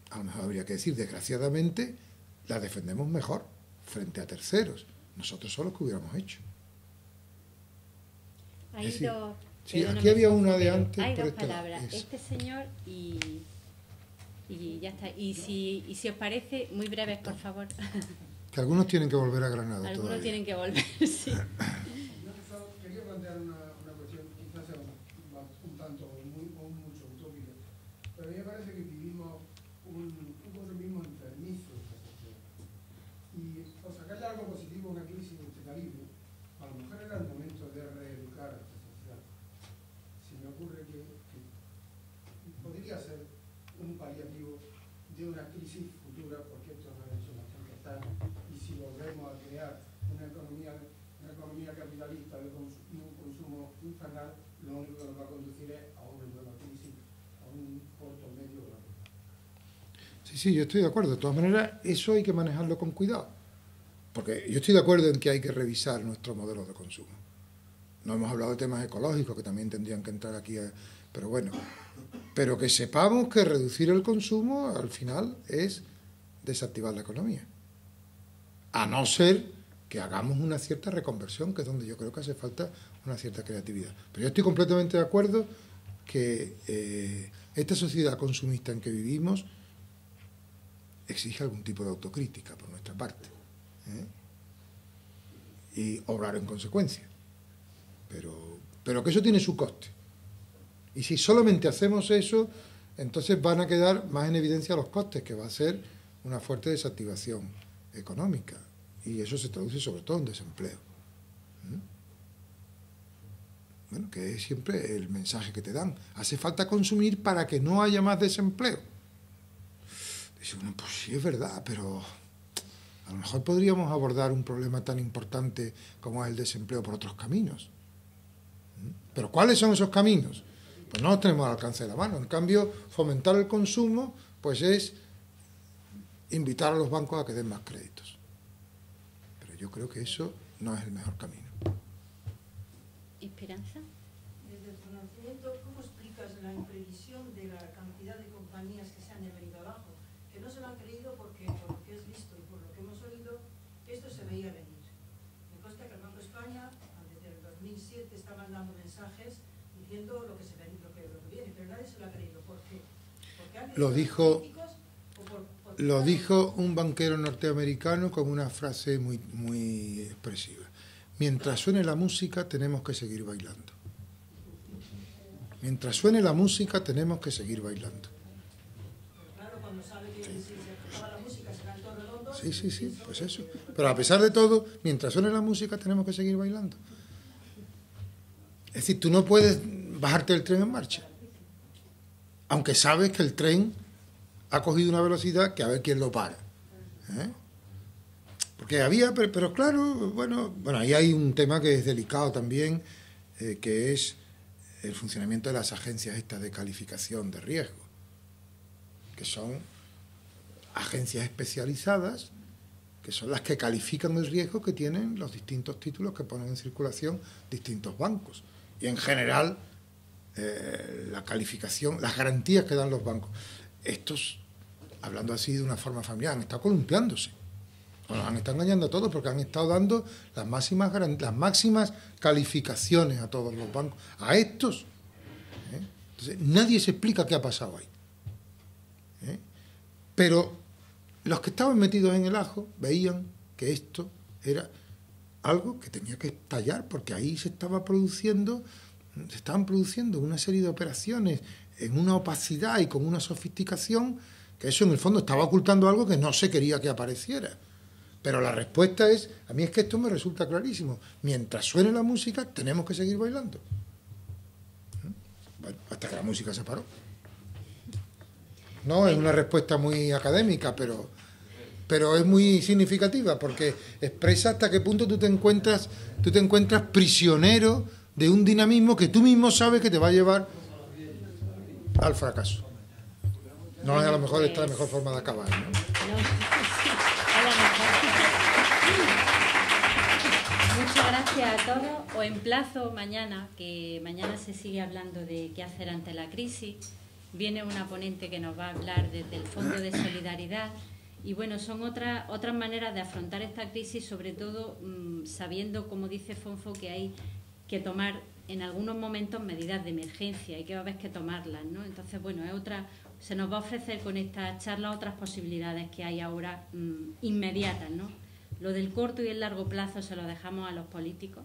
a lo mejor habría que decir, desgraciadamente, la defendemos mejor frente a terceros. Nosotros solos que hubiéramos hecho. Hay dos... Sí, aquí había una de antes. Hay dos palabras. Este señor y ya está. Y si os parece, muy breves, por favor. Que algunos tienen que volver a Granada. Algunos todavía tienen que volver, sí. Quería plantear una cuestión, quizás sea un tanto o mucho utópica, pero a mí me parece que vivimos un consumismo enfermizo en esta sociedad. Y por sacarle algo positivo a una crisis de este calibre, a lo mejor era el momento de reeducar a esta sociedad. Se me ocurre que podría ser paliativo de una crisis futura, porque estos no son las que están, y si volvemos a crear una economía capitalista de un consumo infernal, lo único que nos va a conducir es a una nueva crisis, a un corto medio largo. Sí, yo estoy de acuerdo. De todas maneras, eso hay que manejarlo con cuidado. Porque yo estoy de acuerdo en que hay que revisar nuestros modelos de consumo. No hemos hablado de temas ecológicos, que también tendrían que entrar aquí, pero bueno. Pero que sepamos que reducir el consumo, al final, es desactivar la economía. A no ser que hagamos una cierta reconversión, que es donde yo creo que hace falta una cierta creatividad. Pero yo estoy completamente de acuerdo que esta sociedad consumista en que vivimos exige algún tipo de autocrítica por nuestra parte, y obrar en consecuencia. Pero que eso tiene su coste. Y si solamente hacemos eso, entonces van a quedar más en evidencia los costes, que va a ser una fuerte desactivación económica. Y eso se traduce sobre todo en desempleo. Bueno, que es siempre el mensaje que te dan. Hace falta consumir para que no haya más desempleo. Dice uno, pues sí es verdad, pero a lo mejor podríamos abordar un problema tan importante como es el desempleo por otros caminos. ¿Pero cuáles son esos caminos? Pues no los tenemos al alcance de la mano. En cambio, fomentar el consumo, pues es invitar a los bancos a que den más créditos. Pero yo creo que eso no es el mejor camino. ¿Esperanza? Desde el financiamiento, ¿cómo explicas la imprevisión de la cantidad de compañías que se han venido abajo? Que no se lo han creído porque, por lo que es visto y por lo que hemos oído, esto se veía venir. Me consta que el Banco de España, desde el 2007, está mandando mensajes diciendo lo que viene, pero nadie se lo ha creído. ¿Por qué? Lo dijo un banquero norteamericano con una frase muy expresiva. Mientras suene la música, tenemos que seguir bailando. Mientras suene la música, tenemos que seguir bailando. Claro, cuando sabe que si se acaba la música será el todo redondo. Sí, pues eso. Pero a pesar de todo, mientras suene la música, tenemos que seguir bailando. Es decir, tú no puedes bajarte del tren en marcha, aunque sabes que el tren ha cogido una velocidad que a ver quién lo para. Porque había, pero claro, bueno, ahí hay un tema que es delicado también, que es el funcionamiento de las agencias estas de calificación de riesgo, que son agencias especializadas, que son las que califican el riesgo que tienen los distintos títulos que ponen en circulación distintos bancos. Y en general, la calificación, las garantías que dan los bancos. Estos, hablando así de una forma familiar, han estado columpiándose. Nos han estado engañando a todos porque han estado dando las máximas calificaciones a todos los bancos, a estos. Entonces, nadie se explica qué ha pasado ahí. Pero los que estaban metidos en el ajo veían que esto era algo que tenía que estallar, porque ahí se estaban produciendo una serie de operaciones en una opacidad y con una sofisticación que eso en el fondo estaba ocultando algo que no se quería que apareciera. Pero la respuesta es, a mí es que esto me resulta clarísimo. Mientras suene la música, tenemos que seguir bailando. Bueno, hasta que la música se paró. No es una respuesta muy académica, pero es muy significativa, porque expresa hasta qué punto tú te encuentras prisionero de un dinamismo que tú mismo sabes que te va a llevar al fracaso. No es a lo mejor esta la mejor forma de acabar, ¿no? Muchas gracias a todos. Os emplazo mañana, que mañana se sigue hablando de qué hacer ante la crisis. Viene una ponente que nos va a hablar desde el Fondo de Solidaridad. Y bueno, son otras maneras de afrontar esta crisis, sobre todo sabiendo, como dice Fonfo, que hay que tomar en algunos momentos medidas de emergencia y que va a haber que tomarlas, ¿no? Entonces, bueno, se nos va a ofrecer con esta charla otras posibilidades que hay ahora inmediatas, ¿no? Lo del corto y el largo plazo se lo dejamos a los políticos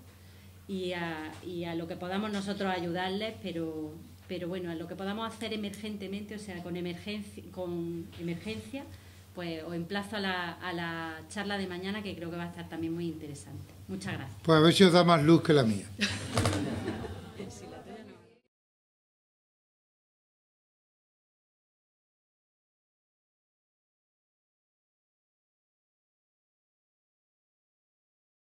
y a lo que podamos nosotros ayudarles, pero bueno, a lo que podamos hacer emergentemente, o sea, con emergencia, pues os emplazo a la charla de mañana, que creo que va a estar también muy interesante. Muchas gracias. Pues a ver si os da más luz que la mía.